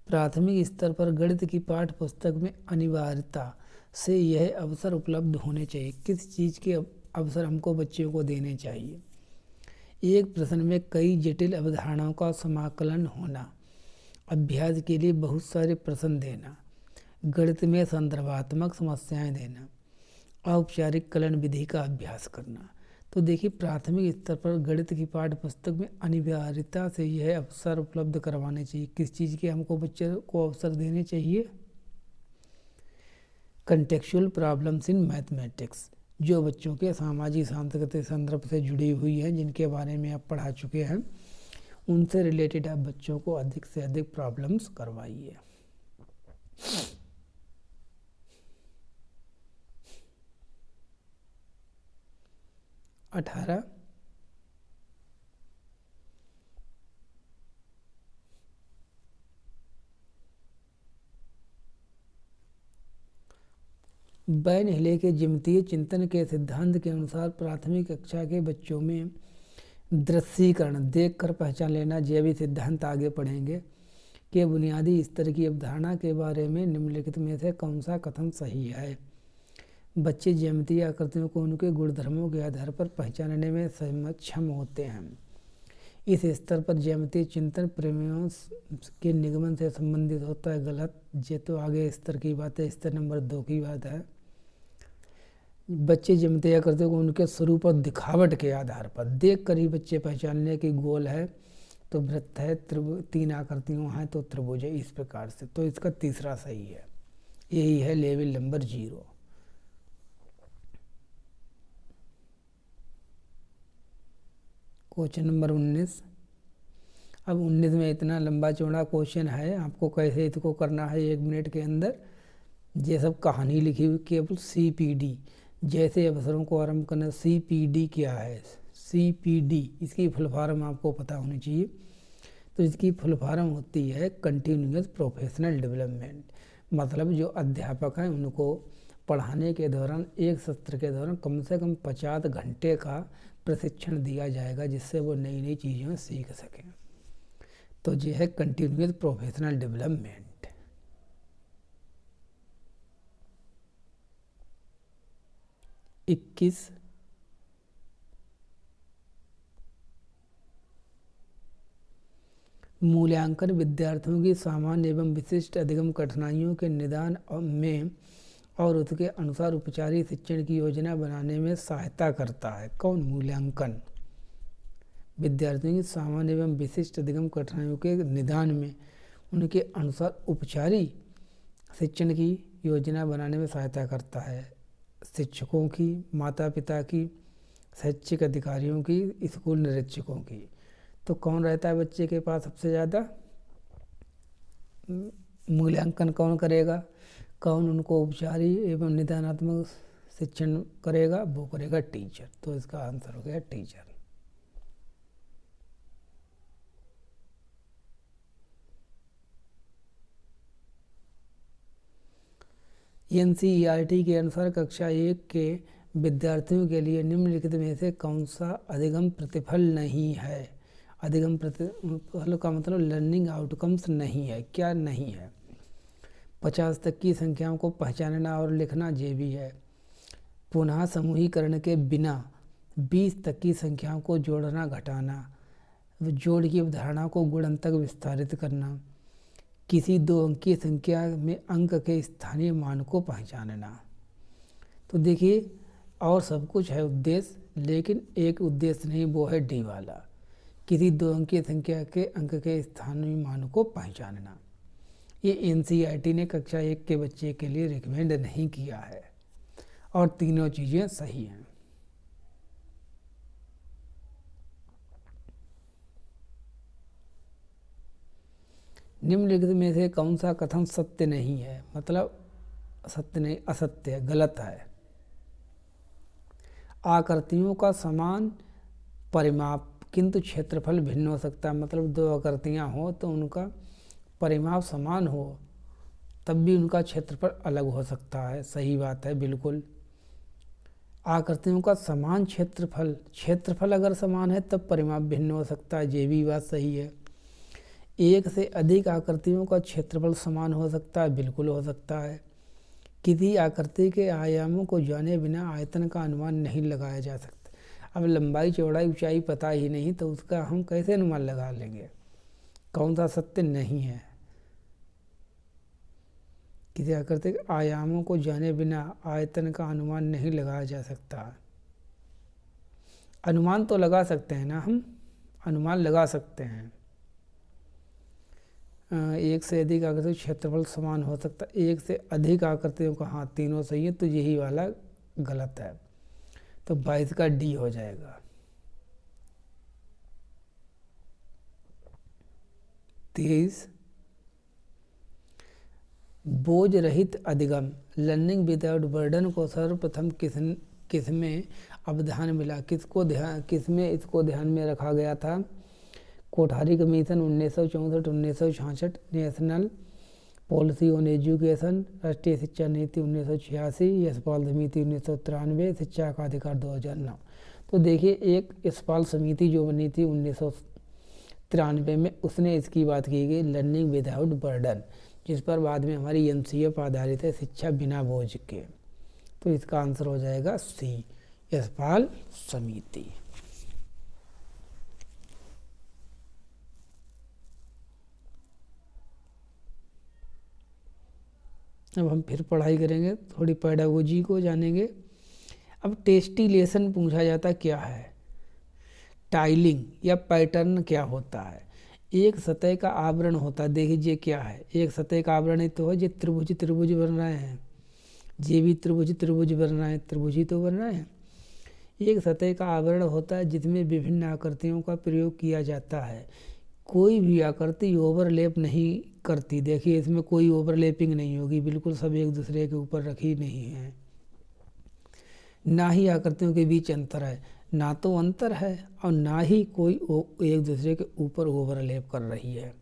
प्राथमिक स्तर पर गणित की पाठ्य पुस्तक में अनिवार्यता से यह अवसर उपलब्ध होने चाहिए। किस चीज़ के अवसर हमको बच्चों को देने चाहिए? एक प्रश्न में कई जटिल अवधारणाओं का समाकलन होना, अभ्यास के लिए बहुत सारे प्रश्न देना, गणित में संदर्भात्मक समस्याएं देना, औपचारिक कलन विधि का अभ्यास करना। तो देखिए, प्राथमिक स्तर पर गणित की पाठ्य पुस्तक में अनिवार्यता से यह अवसर उपलब्ध करवाने चाहिए। किस चीज़ के हमको बच्चे को अवसर देने चाहिए? कंटेक्चुअल प्रॉब्लम्स इन मैथमेटिक्स, जो बच्चों के सामाजिक सांस्कृतिक संदर्भ से जुड़ी हुई हैं, जिनके बारे में आप पढ़ा चुके हैं, उनसे रिलेटेड आप बच्चों को अधिक से अधिक प्रॉब्लम्स करवाइए। अठारह, बैन हिले के ज्यामितीय चिंतन के सिद्धांत के अनुसार प्राथमिक कक्षा के बच्चों में दृश्यीकरण, देखकर पहचान लेना, जैविक सिद्धांत आगे पढ़ेंगे के बुनियादी स्तर की अवधारणा के बारे में निम्नलिखित में से कौन सा कथन सही है? बच्चे ज्यामितीय आकृतियों को उनके गुणधर्मों के आधार पर पहचानने में सक्षम होते हैं। इस स्तर पर ज्यामितीय चिंतन प्रमेयों के निगमन से संबंधित होता है। गलत। ये तो आगे स्तर की बात है, स्तर नंबर 2 की बात है। बच्चे ज्यामितीय आकृतियों को उनके स्वरूप और दिखावट के आधार पर देख कर ही बच्चे पहचानने की गोल है तो वृत्त है, 3 आकृतियों हैं तो त्रिभुज है, इस प्रकार से। तो इसका तीसरा सही है, यही है लेवल नंबर 0। Question number 19। अब 19 में इतना लंबा चौड़ा क्वेश्चन है, आपको कैसे इसको करना है 1 मिनट के अंदर। ये सब कहानी लिखी हुई, केवल CPD जैसे अवसरों को आरंभ करना। CPD क्या है? CPD इसकी फुल फॉर्म आपको पता होनी चाहिए। तो इसकी फुल फॉर्म होती है कंटिन्यूअस प्रोफेशनल डेवलपमेंट। मतलब जो अध्यापक हैं उनको पढ़ाने के दौरान एक सत्र के दौरान कम से कम 50 घंटे का प्रशिक्षण दिया जाएगा, जिससे वो नई नई चीज़ें सीख सकें। तो ये है कंटिन्यूअस प्रोफेशनल डेवलपमेंट। इक्कीस, मूल्यांकन विद्यार्थियों की सामान्य एवं विशिष्ट अधिगम कठिनाइयों के निदान में और उसके अनुसार औपचारिक शिक्षण की योजना बनाने में सहायता करता है। कौन? मूल्यांकन विद्यार्थियों की सामान्य एवं विशिष्ट अधिगम कठिनाइयों के निदान में उनके अनुसार औपचारिक शिक्षण की योजना बनाने में सहायता करता है। शिक्षकों की, माता पिता की, शैक्षिक अधिकारियों की, स्कूल निरीक्षकों की। तो कौन रहता है बच्चे के पास सबसे ज़्यादा? मूल्यांकन कौन करेगा? कौन उनको औपचारिक एवं निदानात्मक शिक्षण करेगा? वो करेगा टीचर। तो इसका आंसर हो गया टीचर। NCERT के अनुसार कक्षा 1 के विद्यार्थियों के लिए निम्नलिखित में से कौन सा अधिगम प्रतिफल नहीं है? अधिगम प्रतिफल का मतलब लर्निंग आउटकम्स नहीं है। क्या नहीं है? 50 तक की संख्याओं को पहचानना और लिखना ये भी है। पुनः समूहीकरण के बिना 20 तक की संख्याओं को जोड़ना घटाना, जोड़ की अवधारणा को गुणन तक विस्तारित करना, किसी 2 अंकीय संख्या में अंक के स्थानीय मान को पहचानना। तो देखिए, और सब कुछ है उद्देश्य, लेकिन एक उद्देश्य नहीं, वो है डी वाला, किसी 2 अंकीय संख्या के अंक के स्थानीय मान को पहचानना। ये NCERT ने कक्षा 1 के बच्चे के लिए रिकमेंड नहीं किया है, और तीनों चीज़ें सही हैं। निम्नलिखित में से कौन सा कथन सत्य नहीं है? मतलब सत्य नहीं, असत्य है, गलत है। आकृतियों का समान परिमाप किंतु क्षेत्रफल भिन्न हो सकता है। मतलब 2 आकृतियाँ हो तो उनका परिमाप समान हो तब भी उनका क्षेत्रफल अलग हो सकता है। सही बात है, बिल्कुल। आकृतियों का समान क्षेत्रफल अगर समान है तब परिमाप भिन्न हो सकता है, ये भी बात सही है। एक से अधिक आकृतियों का क्षेत्रफल समान हो सकता है, बिल्कुल हो सकता है। किसी आकृति के आयामों को जाने बिना आयतन का अनुमान नहीं लगाया जा सकता। अब लंबाई, चौड़ाई, ऊंचाई पता ही नहीं तो उसका हम कैसे अनुमान लगा लेंगे? कौन सा सत्य नहीं है? किसी आकृति के आयामों को जाने बिना आयतन का अनुमान नहीं लगाया जा सकता। अनुमान तो लगा सकते हैं ना, हम अनुमान लगा सकते हैं। एक से अधिक आकृति क्षेत्रफल समान हो सकता है, एक से अधिक आकृतियों का, हाँ तीनों सही है, तो यही वाला गलत है। तो 22 का डी हो जाएगा। 23, बोझ रहित अधिगम लर्निंग विदाउट बर्डन को सर्वप्रथम किसमें अवधान मिला? किसमें इसको ध्यान में रखा गया था? Kothari commission 1964-1966, national policy on education, राष्ट्रीय शिक्षा नीति 1986, यशपाल समिति 1993, शिक्षा का अधिकार 2009। तो देखिए, एक यशपाल समिति जो बनी थी 93 में उसने इसकी बात की गई, लर्निंग विदाउट बर्डन, जिस पर बाद में हमारी एमसीएफ आधारित है, शिक्षा बिना बोझ के। तो इसका आंसर हो जाएगा सी, यशपाल समिति। अब हम फिर पढ़ाई करेंगे, थोड़ी पेडागोजी को जानेंगे। अब टेस्टिलेशन पूछा जाता क्या है, टाइलिंग या पैटर्न क्या होता है। एक सतह का आवरण होता है, देखिए क्या है, एक सतह का आवरण ही तो है, जो त्रिभुज त्रिभुज बन रहे हैं, ये भी त्रिभुज त्रिभुज बन रहे हैं, त्रिभुज ही तो बन रहे हैं। एक सतह का आवरण होता है जिसमें विभिन्न आकृतियों का प्रयोग किया जाता है। कोई भी आकृति ओवरलैप नहीं करती, देखिए इसमें कोई ओवरलैपिंग नहीं होगी, बिल्कुल सब एक दूसरे के ऊपर रखी नहीं है। ना ही आकृतियों के बीच अंतर है, ना तो अंतर है और ना ही कोई एक दूसरे के ऊपर ओवरलैप कर रही है।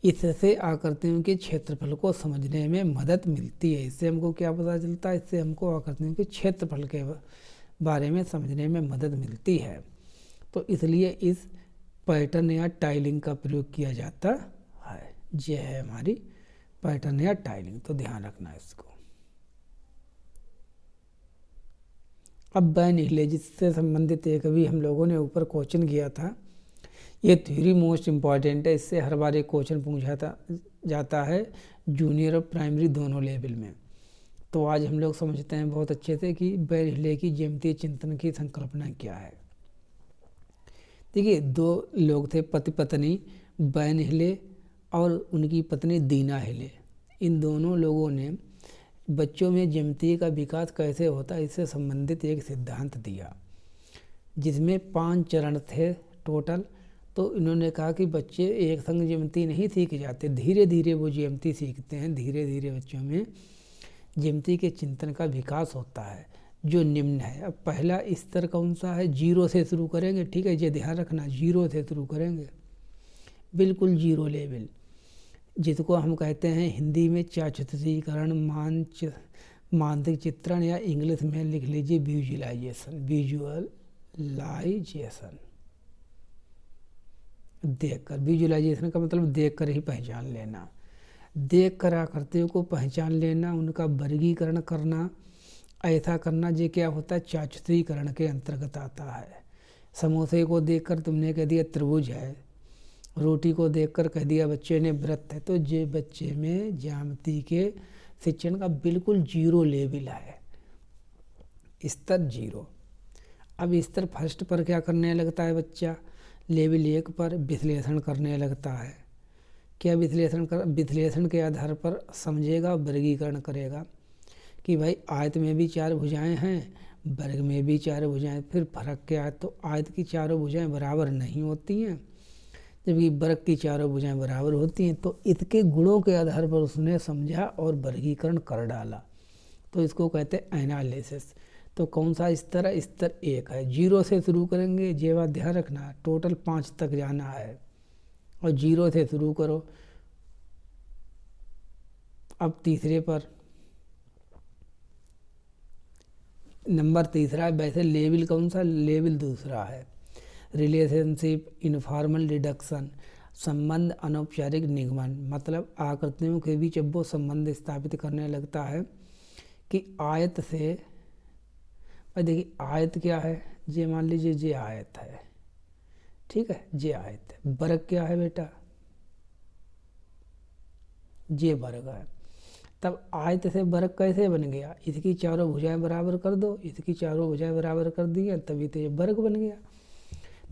इससे आकृतियों के क्षेत्रफल को समझने में मदद मिलती है। इससे हमको क्या पता चलता है, इससे हमको आकृतियों के क्षेत्रफल के बारे में समझने में मदद मिलती है। तो इसलिए इस पैटर्न या टाइलिंग का प्रयोग किया जाता है। यह है हमारी पैटर्न या टाइलिंग, तो ध्यान रखना इसको। अब बैन हिले, जिससे संबंधित एक भी हम लोगों ने ऊपर क्वेश्चन किया था, ये थ्योरी मोस्ट इम्पॉर्टेंट है, इससे हर बार एक क्वेश्चन पूछा जाता है जूनियर और प्राइमरी दोनों लेवल में। तो आज हम लोग समझते हैं बहुत अच्छे से कि बैन हिले की ज्यामितीय चिंतन की संकल्पना क्या है। देखिए, दो लोग थे, पति पत्नी, बैन हिले और उनकी पत्नी दीना हिले। इन दोनों लोगों ने बच्चों में ज्यामिति का विकास कैसे होता है इससे संबंधित एक सिद्धांत दिया, जिसमें 5 चरण थे टोटल। तो इन्होंने कहा कि बच्चे एक संग ज्यामिति नहीं सीख जाते, धीरे धीरे वो ज्यामिति सीखते हैं, धीरे धीरे बच्चों में ज्यामिति के चिंतन का विकास होता है, जो निम्न है। अब पहला स्तर कौन सा है, 0 से शुरू करेंगे, ठीक है, ये ध्यान रखना, 0 से शुरू करेंगे, बिल्कुल 0 लेवल, जिसको हम कहते हैं हिंदी में चाचित्रीकरण, मानसिक चित्रण, या इंग्लिश में लिख लीजिए विजुअलाइजेशन, विजुअलाइजेशन। देखकर, विजुअलाइजेशन का मतलब देखकर ही पहचान लेना, देखकर आकृतियों को पहचान लेना, उनका वर्गीकरण करना, ऐसा करना, ये क्या होता है, चाचित्रीकरण के अंतर्गत आता है। समोसे को देखकर तुमने कह दिया त्रिभुज है, रोटी को देखकर कह दिया बच्चे ने व्रत है। तो ये बच्चे में ज्यामिति के शिक्षण का बिल्कुल 0 लेवल है, स्तर 0। अब स्तर फर्स्ट पर क्या करने लगता है बच्चा, लेवल 1 पर विश्लेषण करने लगता है। क्या विश्लेषण के आधार पर समझेगा, वर्गीकरण करेगा कि भाई आयत में भी 4 भुजाएं हैं, वर्ग में भी 4 भुजाएं। फिर फर्क क्या है, तो आयत की चारों भुजाएं बराबर नहीं होती हैं, जबकि वर्ग की चारों भुजाएं बराबर होती हैं। तो इसके गुणों के आधार पर उसने समझा और वर्गीकरण कर डाला, तो इसको कहते हैं एनालिसिस। तो कौन सा स्तर है, स्तर 1 है। 0 से शुरू करेंगे, ये बात ध्यान रखना, टोटल 5 तक जाना है और 0 से शुरू करो। अब तीसरे पर नंबर तीसरा है, वैसे लेवल कौन सा, लेवल दूसरा है, रिलेशनशिप, इनफॉर्मल डिडक्शन, संबंध अनौपचारिक निगमन। मतलब आकृतियों के बीच अब वो संबंध स्थापित करने लगता है कि आयत से, भाई देखिए आयत क्या है, ये मान लीजिए ये आयत है, ठीक है, ये आयत है। वर्ग क्या है बेटा, ये वर्ग है। तब आयत से वर्ग कैसे बन गया, इसकी चारों भुजाएं बराबर कर दो, इसकी चारों भुजाएं बराबर कर दी हैं, तभी तो ये वर्ग बन गया।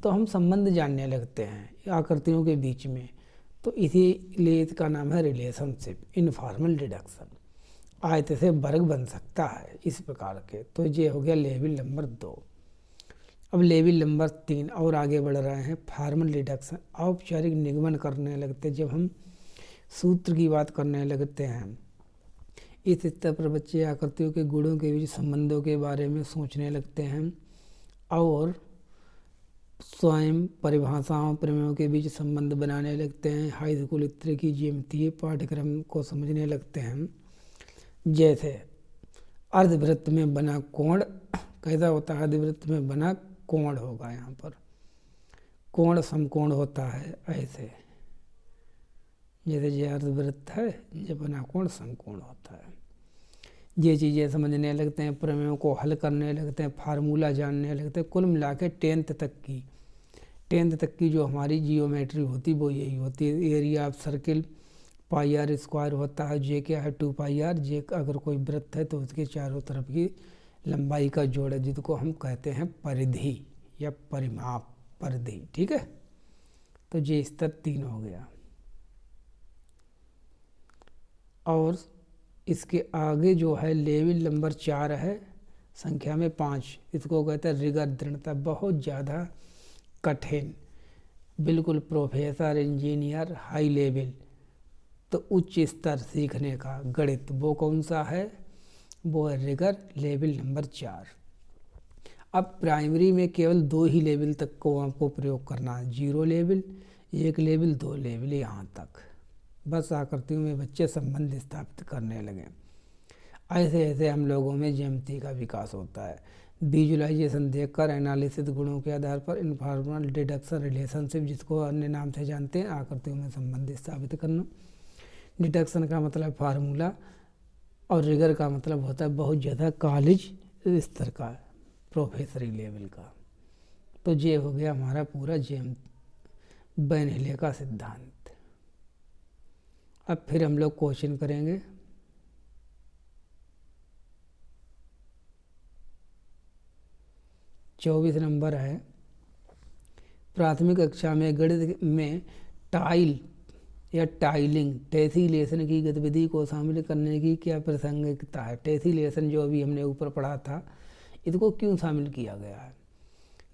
तो हम संबंध जानने लगते हैं आकृतियों के बीच में, तो इसीलिए इसका नाम है रिलेशनशिप, इनफॉर्मल डिडक्शन। आयत से वर्ग बन सकता है इस प्रकार के। तो ये हो गया लेवल नंबर 2। अब लेवल नंबर 3 और आगे बढ़ रहे हैं, फॉर्मल डिडक्शन, औपचारिक निगमन करने लगते हैं। जब हम सूत्र की बात करने लगते हैं, इस स्तर पर बच्चे आकृतियों के गुणों के बीच संबंधों के बारे में सोचने लगते हैं और स्वयं परिभाषाओं प्रमेयों के बीच संबंध बनाने लगते हैं। हाई स्कूल स्तर की ज्यामितीय पाठ्यक्रम को समझने लगते हैं। जैसे अर्धवृत्त में बना कोण कैसा होता है, अर्धवृत्त में बना कोण होगा यहाँ पर, कोण समकोण होता है ऐसे, जैसे ये अर्धवृत्त है, ये बना कोण समकोण होता है। ये चीज़ें समझने लगते हैं, प्रमेयों को हल करने लगते हैं, फार्मूला जानने लगते हैं। कुल मिला के 10th तक की जो हमारी जियोमेट्री होती वो यही होती है। Area of circle pi r square होता है। जे क्या है 2 पाई आर। जे अगर कोई वृत्त है तो उसके चारों तरफ की लंबाई का जोड़ है, जिसको हम कहते हैं परिधि या परिमाप, परिधि। ठीक है, तो ये स्तर 3 हो गया। और इसके आगे जो है लेवल नंबर 4 है, संख्या में 5, इसको कहते हैं रिगर, दृढ़ता। बहुत ज़्यादा कठिन, बिल्कुल प्रोफेसर, इंजीनियर, हाई लेवल, तो उच्च स्तर सीखने का गणित, वो कौन सा है? वो है रिगर, लेवल नंबर 4। अब प्राइमरी में केवल 2 ही लेवल तक को आपको प्रयोग करना है, 0 लेवल, 1 लेवल, 2 लेवल, यहाँ तक बस आकृतियों में बच्चे संबंध स्थापित करने लगे। ऐसे ऐसे हम लोगों में ज्यामिति का विकास होता है। विजुअलाइजेशन देखकर एनालिसिस गुणों के आधार पर इन्फॉर्मल डिडक्शन रिलेशनशिप, जिसको अन्य नाम से जानते हैं, आकृतियों में संबंध स्थापित करना। डिडक्शन का मतलब फार्मूला, और रिगर का मतलब होता है बहुत ज़्यादा कॉलेज स्तर का, प्रोफेसरी लेवल का। तो ये हो गया हमारा पूरा बर्नौली का सिद्धांत। अब फिर हम लोग क्वेश्चन करेंगे। चौबीस नंबर है, प्राथमिक कक्षा में गणित में टाइल या टाइलिंग, टेसिलेशन की गतिविधि को शामिल करने की क्या प्रासंगिकता है? टेसिलेशन जो अभी हमने ऊपर पढ़ा था, इसको क्यों शामिल किया गया है?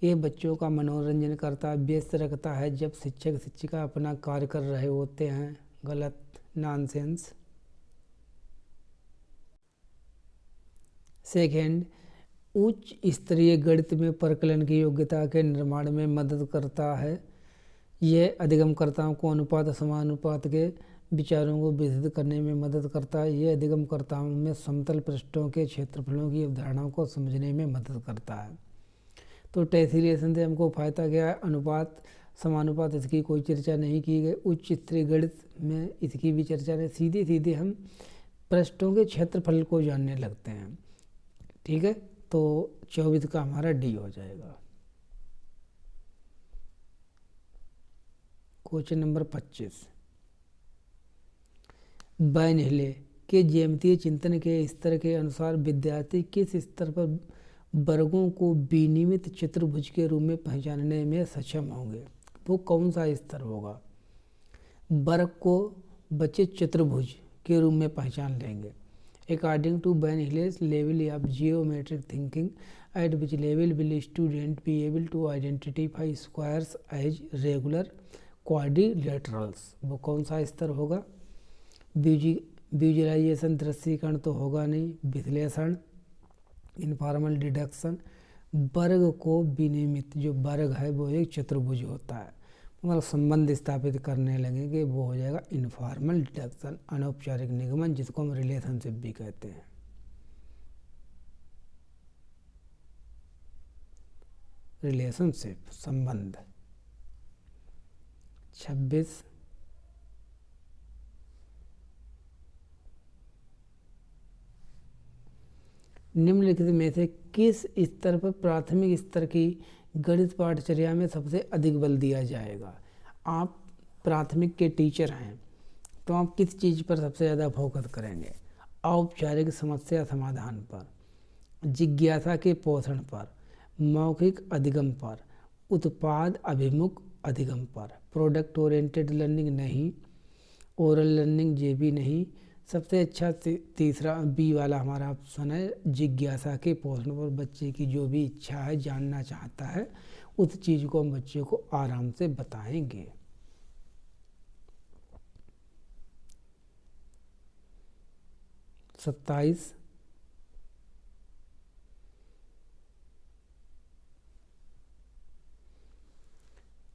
ये बच्चों का मनोरंजन करता है, व्यस्त रखता है जब शिक्षक शिक्षिका अपना कार्य कर रहे होते हैं। गलत, नॉनसेंस। सेकेंड, उच्च स्तरीय गणित में परकलन की योग्यता के निर्माण में मदद करता है। यह अधिगमकर्ताओं को अनुपात समानुपात के विचारों को विकसित करने में मदद करता है। यह अधिगमकर्ताओं में समतल पृष्ठों के क्षेत्रफलों की अवधारणाओं को समझने में मदद करता है। तो टेसिलेशन से हमको फायदा क्या है? अनुपात समानुपात, इसकी कोई चर्चा नहीं की गई। उच्च स्तरीय गणित में इसकी भी चर्चा नहीं, सीधे सीधे हम पृष्ठों के क्षेत्रफल को जानने लगते हैं। ठीक है, तो 24 का हमारा डी हो जाएगा। क्वेश्चन नंबर 25, बर्नौली के ज्यामितीय चिंतन के स्तर के अनुसार विद्यार्थी किस स्तर पर वर्गों को विनियमित चतुर्भुज के रूप में पहचानने में सक्षम होंगे? वो कौन सा स्तर होगा? वर्ग को बच्चे चतुर्भुज के रूप में पहचान लेंगे। According to Bernouilli's level of geometric thinking, at which level will student be able to identify squares as regular quadrilaterals? वो कौन सा स्तर होगा? विजुअलाइजेशन, दृश्यीकरण तो होगा नहीं। विश्लेषण, इनफॉर्मल डिडक्शन। वर्ग को विनियमित, जो वर्ग है वो एक चतुर्भुज होता है, मतलब संबंध स्थापित करने लगेंगे, वो हो जाएगा इनफॉर्मल डिडक्शन, अनौपचारिक निगमन, जिसको हम रिलेशनशिप भी कहते हैं। रिलेशनशिप, संबंध। 26, निम्नलिखित में से किस स्तर पर प्राथमिक स्तर की गणित पाठचर्या में सबसे अधिक बल दिया जाएगा? आप प्राथमिक के टीचर हैं तो आप किस चीज़ पर सबसे ज़्यादा फोकस करेंगे? औपचारिक समस्या समाधान पर, जिज्ञासा के पोषण पर, मौखिक अधिगम पर, उत्पाद अभिमुख अधिगम पर। प्रोडक्ट ओरिएंटेड लर्निंग नहीं, ओरल लर्निंग ये भी नहीं। सबसे अच्छा तीसरा बी वाला हमारा ऑप्शन है, जिज्ञासा के पोषण पर। बच्चे की जो भी इच्छा है, जानना चाहता है, उस चीज़ को हम बच्चे को आराम से बताएंगे। सत्ताईस,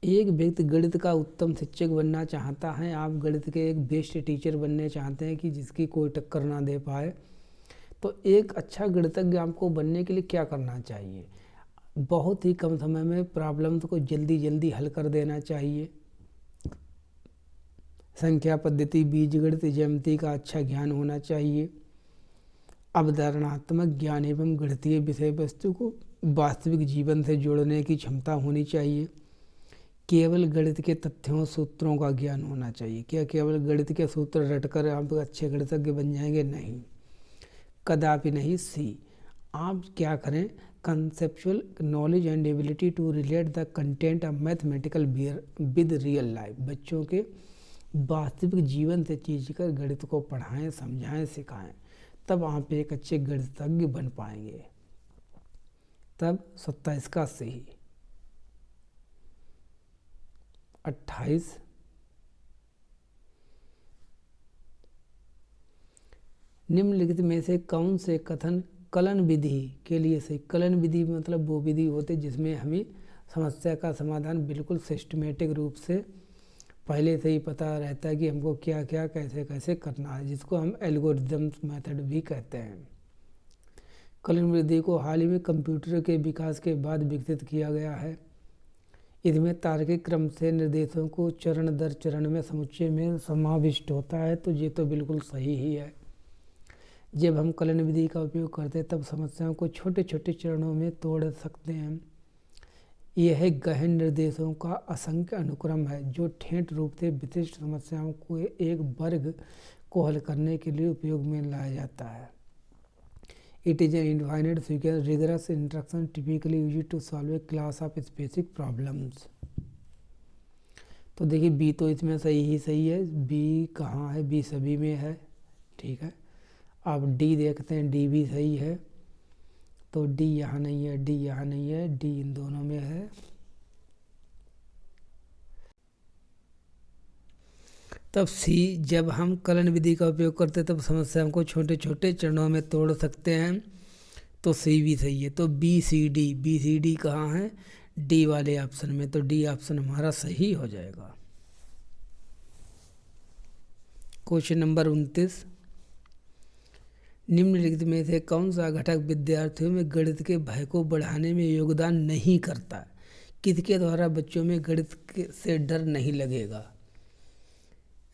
एक व्यक्ति गणित का उत्तम शिक्षक बनना चाहता है। आप गणित के एक बेस्ट टीचर बनने चाहते हैं कि जिसकी कोई टक्कर ना दे पाए, तो एक अच्छा गणितज्ञ आपको बनने के लिए क्या करना चाहिए? बहुत ही कम समय में प्रॉब्लम्स को जल्दी जल्दी हल कर देना चाहिए। संख्या पद्धति, बीजगणित, ज्यामिति का अच्छा ज्ञान होना चाहिए। अवधारणात्मक ज्ञान एवं गणितीय विषय वस्तु को वास्तविक जीवन से जोड़ने की क्षमता होनी चाहिए। केवल गणित के तथ्यों सूत्रों का ज्ञान होना चाहिए। क्या केवल गणित के सूत्र रटकर आप अच्छे गणितज्ञ बन जाएंगे? नहीं, कदापि नहीं। सी, आप क्या करें, conceptual knowledge and ability to relate the content of mathematical with real life. बच्चों के वास्तविक जीवन से चीज कर गणित को पढ़ाएं, समझाएं, सिखाएं, तब आप एक अच्छे गणितज्ञ बन पाएंगे। तब 27 का सही। 28, निम्नलिखित में से कौन से कथन कलन विधि के लिए सही? कलन विधि मतलब वो विधि होते जिसमें हमें समस्या का समाधान बिल्कुल सिस्टमेटिक रूप से पहले से ही पता रहता है कि हमको क्या क्या कैसे कैसे करना है, जिसको हम एल्गोरिथम्स मेथड भी कहते हैं। कलन विधि को हाल ही में कंप्यूटर के विकास के बाद विकसित किया गया है। इसमें तार्किक क्रम से निर्देशों को चरण दर चरण में समुच्चय में समाविष्ट होता है। तो ये तो बिल्कुल सही ही है। जब हम कलन विधि का उपयोग करते हैं तब समस्याओं को छोटे छोटे चरणों में तोड़ सकते हैं। यह गहन निर्देशों का असंख्य अनुक्रम है जो ठेठ रूप से विशिष्ट समस्याओं को एक वर्ग को हल करने के लिए उपयोग में लाया जाता है। It is an infinite sequence rigorous instruction typically used to solve a class of specific problems. तो देखिए बी तो इसमें सही ही सही है। बी कहाँ है? बी सभी में है, ठीक है। अब डी देखते हैं, डी भी सही है। तो डी यहाँ नहीं है, डी यहाँ नहीं है, डी इन दोनों में है। तब सी, जब हम कलन विधि का उपयोग करते हैं तब समस्याओं को छोटे छोटे चरणों में तोड़ सकते हैं। तो सी भी सही है। तो B C D, B C D कहाँ है? डी वाले ऑप्शन में। तो डी ऑप्शन हमारा सही हो जाएगा। क्वेश्चन नंबर 29, निम्नलिखित में से कौन सा घटक विद्यार्थियों में गणित के भय को बढ़ाने में योगदान नहीं करता? किसके द्वारा बच्चों में गणित से डर नहीं लगेगा?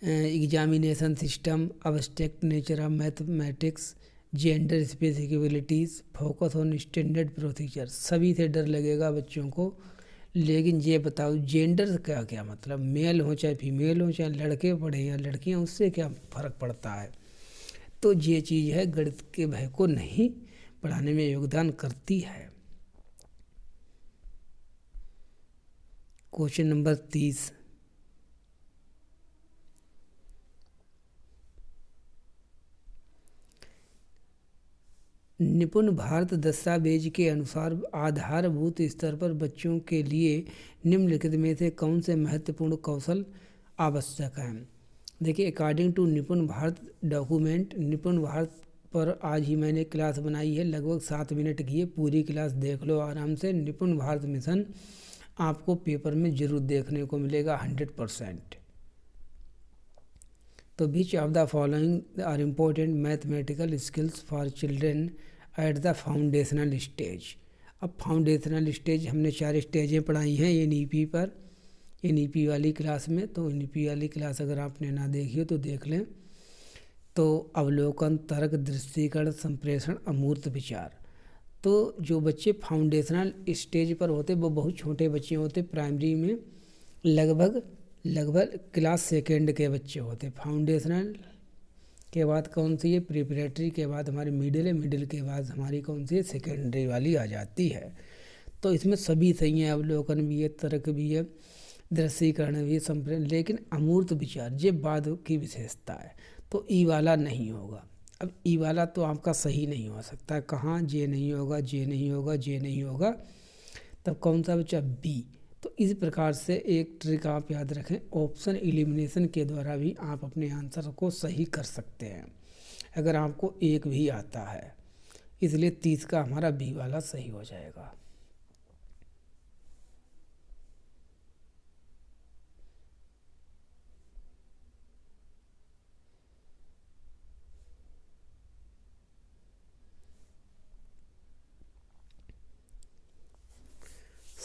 Examination system, abstract nature of mathematics, gender specific abilities, focus on standard procedure. सभी से डर लगेगा बच्चों को। लेकिन ये बताओ जेंडर का क्या मतलब? मेल हो चाहे फीमेल हो, चाहे लड़के पढ़े या लड़कियां, उससे क्या फ़र्क पड़ता है? तो ये चीज़ है, गणित के भय को नहीं बढ़ाने में योगदान करती है। क्वेश्चन नंबर 30, निपुण भारत दस्तावेज के अनुसार आधारभूत स्तर पर बच्चों के लिए निम्नलिखित में से कौन से महत्वपूर्ण कौशल आवश्यक हैं? देखिए, अकॉर्डिंग टू निपुण भारत डॉक्यूमेंट, निपुण भारत पर आज ही मैंने क्लास बनाई है, लगभग 7 मिनट की है। पूरी क्लास देख लो आराम से। निपुण भारत मिशन आपको पेपर में जरूर देखने को मिलेगा 100%। तो which of the following are important mathematical skills for children at the foundational stage? अब फाउंडेशनल स्टेज हमने 4 स्टेजें पढ़ाई हैं एनईपी पर, एनईपी वाली क्लास में। तो एनईपी वाली क्लास अगर आपने ना देखी हो तो देख लें। तो अवलोकन, तर्क, दृष्टिकरण, संप्रेषण, अमूर्त विचार। तो जो बच्चे फाउंडेशनल स्टेज पर होते वो बहुत छोटे बच्चे होते, प्राइमरी में लगभग क्लास सेकेंड के बच्चे होते। फाउंडेशनल के बाद कौन सी है? प्रिपरेटरी के बाद हमारी मिडिल है, मिडिल के बाद हमारी कौन सी है? सेकेंडरी वाली आ जाती है। तो इसमें सभी सही हैं, अवलोकन भी है, तर्क भी है, दृष्टिकरण भी, संप्रेषण। लेकिन अमूर्त विचार ये बाद की विशेषता है। तो ई वाला नहीं होगा। अब ई वाला तो आपका सही नहीं हो सकता। कहाँ? जे नहीं होगा, जे नहीं होगा, जे नहीं होगा। तब कौन सा बच्चा? बी। तो इस प्रकार से एक ट्रिक आप याद रखें, ऑप्शन एलिमिनेशन के द्वारा भी आप अपने आंसर को सही कर सकते हैं अगर आपको एक भी आता है। इसलिए 30 का हमारा बी वाला सही हो जाएगा।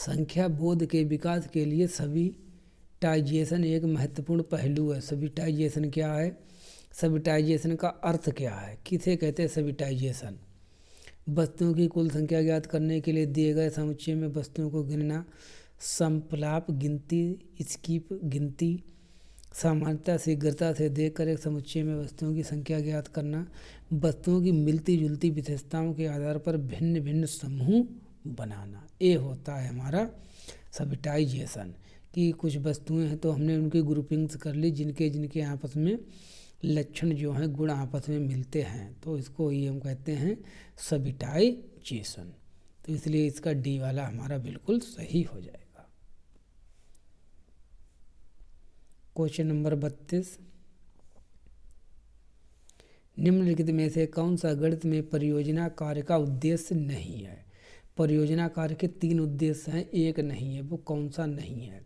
संख्या बोध के विकास के लिए सबिटाइजेशन एक महत्वपूर्ण पहलू है। सबिटाइजेशन क्या है? सबिटाइजेशन का अर्थ क्या है? किसे कहते हैं सबिटाइजेशन? वस्तुओं की कुल संख्या ज्ञात करने के लिए दिए गए समुच्चय में वस्तुओं को गिनना, संपलाप गिनती, स्कीप गिनती, सामान्यता शीघ्रता से देखकर एक समुच्चय में वस्तुओं की संख्या ज्ञात करना, वस्तुओं की मिलती जुलती विशेषताओं के आधार पर भिन्न भिन्न समूह बनाना। ये होता है हमारा सबिटाइजेशन कि कुछ वस्तुएं हैं तो हमने उनकी ग्रुपिंग्स कर ली, जिनके जिनके आपस में लक्षण जो हैं, गुण आपस में मिलते हैं, तो इसको ही हम कहते हैं सबिटाइजेशन। तो इसलिए इसका डी वाला हमारा बिल्कुल सही हो जाएगा। क्वेश्चन नंबर 32, निम्नलिखित में से कौन सा गणित में परियोजना कार्य का उद्देश्य नहीं है? परियोजना कार्य के 3 उद्देश्य हैं, एक नहीं है। वो कौन सा नहीं है?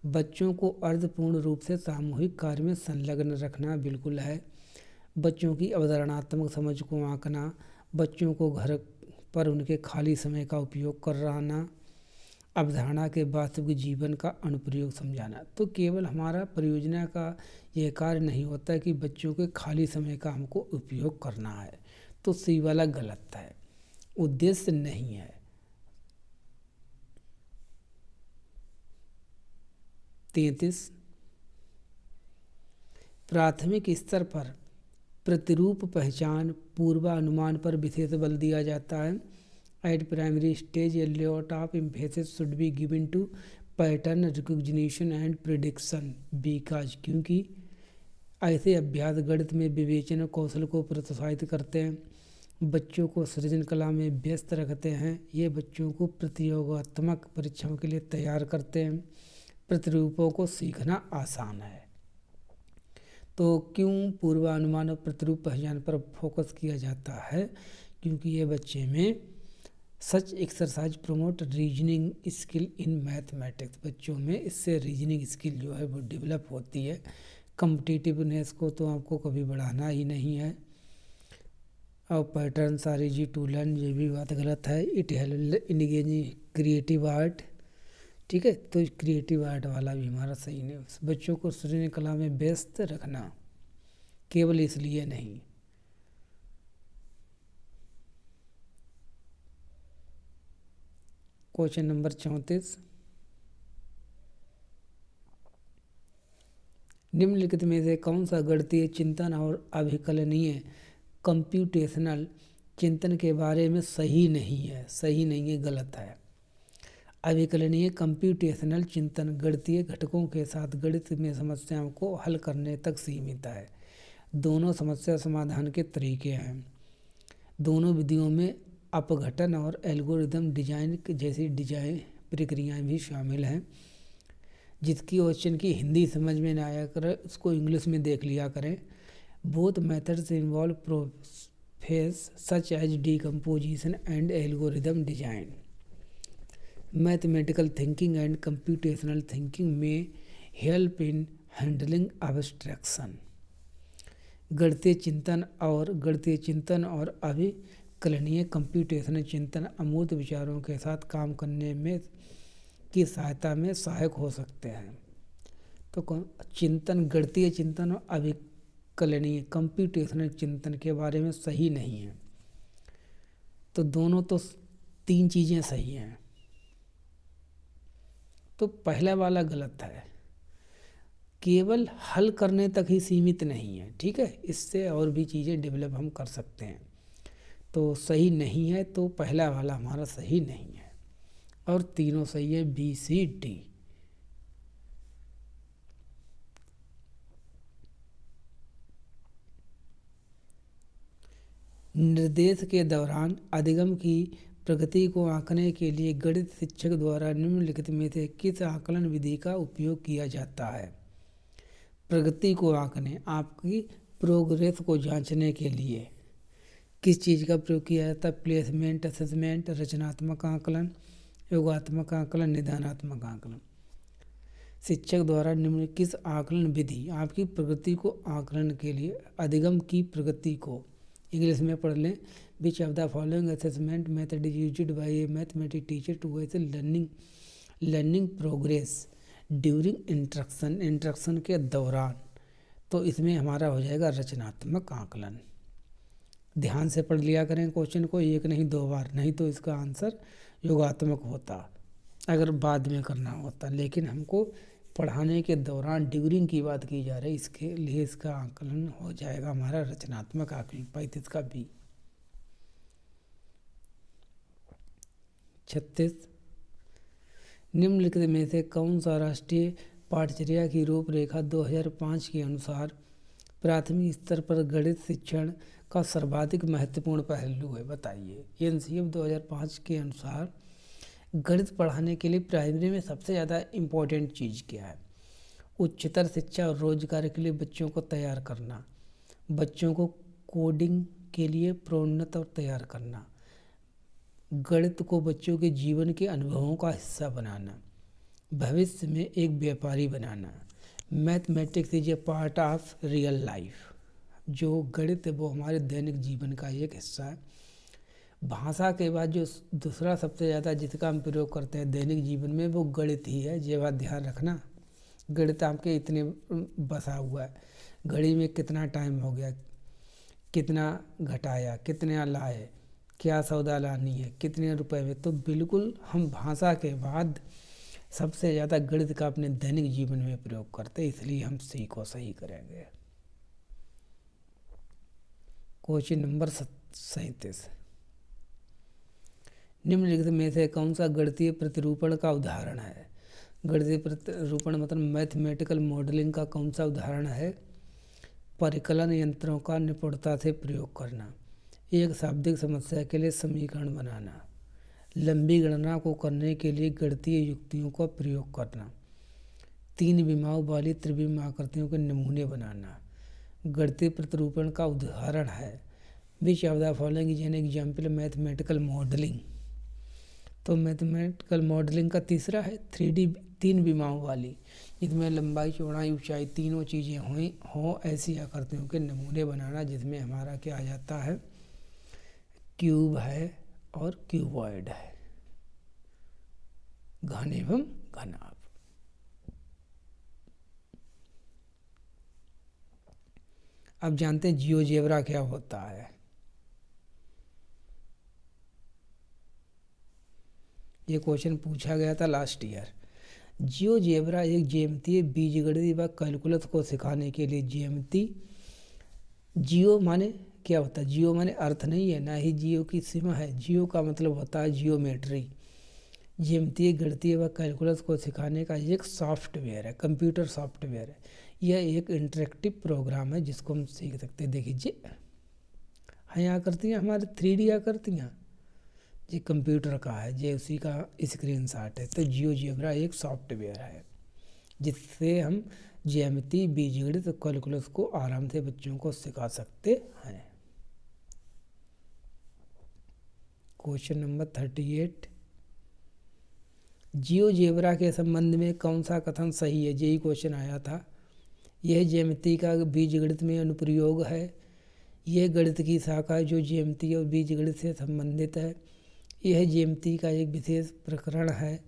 बच्चों को अर्थपूर्ण रूप से सामूहिक कार्य में संलग्न रखना बिल्कुल है। बच्चों की अवधारणात्मक समझ को आंकना, बच्चों को घर पर उनके खाली समय का उपयोग कराना, अवधारणा के वास्तविक जीवन का अनुप्रयोग समझाना। तो केवल हमारा परियोजना का यह कार्य नहीं होता है कि बच्चों के खाली समय का हमको उपयोग करना है, तो सी वाला गलत है, उद्देश्य नहीं है। 33, प्राथमिक स्तर पर प्रतिरूप पहचान पूर्वानुमान पर विशेष बल दिया जाता है। At primary stage a lot of emphasis should be given to pattern recognition and prediction because, क्योंकि ऐसे अभ्यास गणित में विवेचन कौशल को प्रोत्साहित करते हैं, बच्चों को सृजन कला में व्यस्त रखते हैं, ये बच्चों को प्रतियोगात्मक परीक्षाओं के लिए तैयार करते हैं, प्रतिरूपों को सीखना आसान है। तो क्यों पूर्वानुमान और प्रतिरूप पहचान पर फोकस किया जाता है? क्योंकि ये बच्चे में such exercise promote reasoning skill in mathematics, बच्चों में इससे रीजनिंग स्किल जो है वो डेवलप होती है। कम्पिटिटिवनेस को तो आपको कभी बढ़ाना ही नहीं है। और patterns are easy to learn, ये भी बात गलत है। It help engaging creative art, ठीक है, तो क्रिएटिव आर्ट वाला भी हमारा सही नहीं। बच्चों को सृजन कला में व्यस्त रखना केवल इसलिए नहीं। क्वेश्चन नंबर 34, निम्नलिखित में से कौन सा गणितीय चिंतन और अभिकलनीय कंप्यूटेशनल चिंतन के बारे में सही नहीं है? सही नहीं है, गलत है। अभिकलनीय कंप्यूटेशनल चिंतन गणितीय घटकों के साथ गणित में समस्याओं को हल करने तक सीमित है। दोनों समस्या समाधान के तरीके हैं। दोनों विधियों में अपघटन और एल्गोरिदम डिजाइन जैसी डिजाइन प्रक्रियाएं भी शामिल हैं। जिसकी क्वेश्चन की हिंदी समझ में ना आया करे उसको इंग्लिश में देख लिया करें। Both methods involve process such as decomposition and algorithm design. Mathematical thinking and computational thinking में हेल्प इन हैंडलिंग अब्स्ट्रैक्शन। गणितीय चिंतन और अभिकलनीय कंप्यूटेशनल चिंतन अमूर्त विचारों के साथ काम करने में की सहायता में सहायक हो सकते हैं। तो चिंतन, गणितीय चिंतन और अभिकलनीय कंप्यूटेशनल चिंतन के बारे में सही नहीं है। तो दोनों तो 3 चीज़ें सही हैं, तो पहला वाला गलत है। केवल हल करने तक ही सीमित नहीं है, ठीक है, इससे और भी चीज़ें डेवलप हम कर सकते हैं। तो सही नहीं है, तो पहला वाला हमारा सही नहीं है और तीनों सही है, बी सी डी। निर्देश के दौरान अधिगम की प्रगति को आंकने के लिए गणित शिक्षक द्वारा निम्नलिखित में से किस आकलन विधि का उपयोग किया जाता है? प्रगति को आंकने, आपकी प्रोग्रेस को जांचने के लिए किस चीज़ का प्रयोग किया जाता है? प्लेसमेंट असेसमेंट, रचनात्मक आकलन, योगात्मक आकलन, निदानात्मक आकलन। शिक्षक द्वारा निम्न किस आकलन विधि आपकी प्रगति को आकलन के लिए अधिगम की प्रगति को इंग्लिश में पढ़ लें। Which of the following assessment method is used by a mathematics teacher to assess learning progress during instruction के दौरान। तो इसमें हमारा हो जाएगा रचनात्मक आकलन। ध्यान से पढ़ लिया करें क्वेश्चन को, एक नहीं 2 बार, नहीं तो इसका आंसर योगात्मक होता अगर बाद में करना होता, लेकिन हमको पढ़ाने के दौरान ड्यूरिंग की बात की जा रही, इसके लिए इसका आकलन हो जाएगा हमारा रचनात्मक आकलन। 35 का बी। 36 निम्नलिखित में से कौन सा राष्ट्रीय पाठचर्या की रूपरेखा 2005 के अनुसार प्राथमिक स्तर पर गणित शिक्षण का सर्वाधिक महत्वपूर्ण पहलू है, बताइए। एनसीएफ 2005 के अनुसार गणित पढ़ाने के लिए प्राइमरी में सबसे ज़्यादा इम्पोर्टेंट चीज़ क्या है? उच्चतर शिक्षा और रोजगार के लिए बच्चों को तैयार करना, बच्चों को कोडिंग के लिए प्रोन्नत और तैयार करना, गणित को बच्चों के जीवन के अनुभवों का हिस्सा बनाना, भविष्य में एक व्यापारी बनाना। Mathematics is a part of real life. जो गणित है वो हमारे दैनिक जीवन का एक हिस्सा है। भाषा के बाद जो दूसरा सबसे ज़्यादा जिसका हम प्रयोग करते हैं दैनिक जीवन में वो गणित ही है। ये बात ध्यान रखना। गणित आपके इतने बसा हुआ है, घड़ी में कितना टाइम हो गया, कितना घटाया, कितना लाए, क्या सौदा लानी है, कितने रुपए में। तो बिल्कुल हम भाषा के बाद सबसे ज़्यादा गणित का अपने दैनिक जीवन में प्रयोग करते हैं, इसलिए हम सी को सही करेंगे। क्वेश्चन नंबर 37 निम्नलिखित में से कौन सा गणितीय प्रतिरूपण का उदाहरण है? गणितीय प्रतिरूपण मतलब मैथमेटिकल मॉडलिंग का कौन सा उदाहरण है? परिकलन यंत्रों का निपुणता से प्रयोग करना, एक शाब्दिक समस्या के लिए समीकरण बनाना, लंबी गणना को करने के लिए गणितीय युक्तियों का प्रयोग करना, 3 विमाओं वाली त्रिविम आकृतियों के नमूने बनाना। गणितीय प्रतिरूपण का उदाहरण है विच of the following is an example mathematical modelling. तो मैथमेटिकल मॉडलिंग का तीसरा है 3D 3 विमाओं वाली, जिसमें लंबाई चौड़ाई ऊंचाई तीनों चीज़ें हों ऐसी आकृतियों के नमूने बनाना, जिसमें हमारा क्या आ जाता है, क्यूब है और क्यूबॉइड है, घन एवं घनाभ। अब जानते हैं जियोजेब्रा क्या होता है। ये क्वेश्चन पूछा गया था लास्ट ईयर। जियोजेब्रा एक ज्यामितीय बीजगणित व कैलकुलस को सिखाने के लिए ज्यामिति। जियो माने क्या होता है? जियो माने अर्थ नहीं है, ना ही जियो की सीमा है। जियो का मतलब होता है जियोमेट्री। ज्यामितीय गणितीय व कैलकुलस को सिखाने का एक सॉफ्टवेयर है, कंप्यूटर सॉफ्टवेयर है। यह एक इंटरेक्टिव प्रोग्राम है जिसको हम सीख सकते हैं। देखिए हैं आकृतियाँ हमारे 3D आकृतियाँ, ये कंप्यूटर का है, ये उसी का स्क्रीनशॉट है। तो जियोजेब्रा एक सॉफ्टवेयर है जिससे हम ज्यामिति बीजगणित और कैलकुलस को आराम से बच्चों को सिखा सकते हैं। क्वेश्चन नंबर 38 जियोजेब्रा के संबंध में कौन सा कथन सही है? यही क्वेश्चन आया था। यह ज्यामिति का बीजगणित में अनुप्रयोग है। यह गणित की शाखा है जो ज्यामिति और बीजगणित से संबंधित है। यह ज्यामिति का एक विशेष प्रकरण है।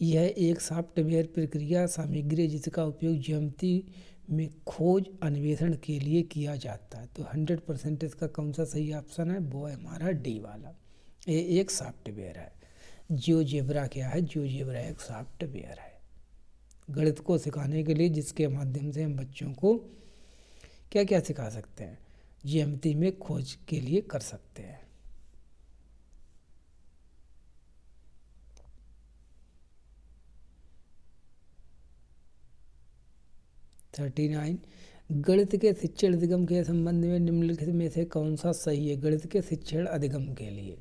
यह एक सॉफ्टवेयर प्रक्रिया सामग्री है जिसका उपयोग ज्यामिति में खोज अन्वेषण के लिए किया जाता है। तो 100% इसका कौन सा सही ऑप्शन है? वो है हमारा डी वाला। ये एक सॉफ्टवेयर है। जियोजेब्रा क्या है? जियोजेब्रा एक सॉफ्टवेयर है गणित को सिखाने के लिए, जिसके माध्यम से हम बच्चों को क्या क्या सिखा सकते हैं, ज्यामिति में खोज के लिए कर सकते हैं। गणित के शिक्षण अधिगम के संबंध में निम्नलिखित में से कौन सा सही है? गणित के शिक्षण अधिगम के लिए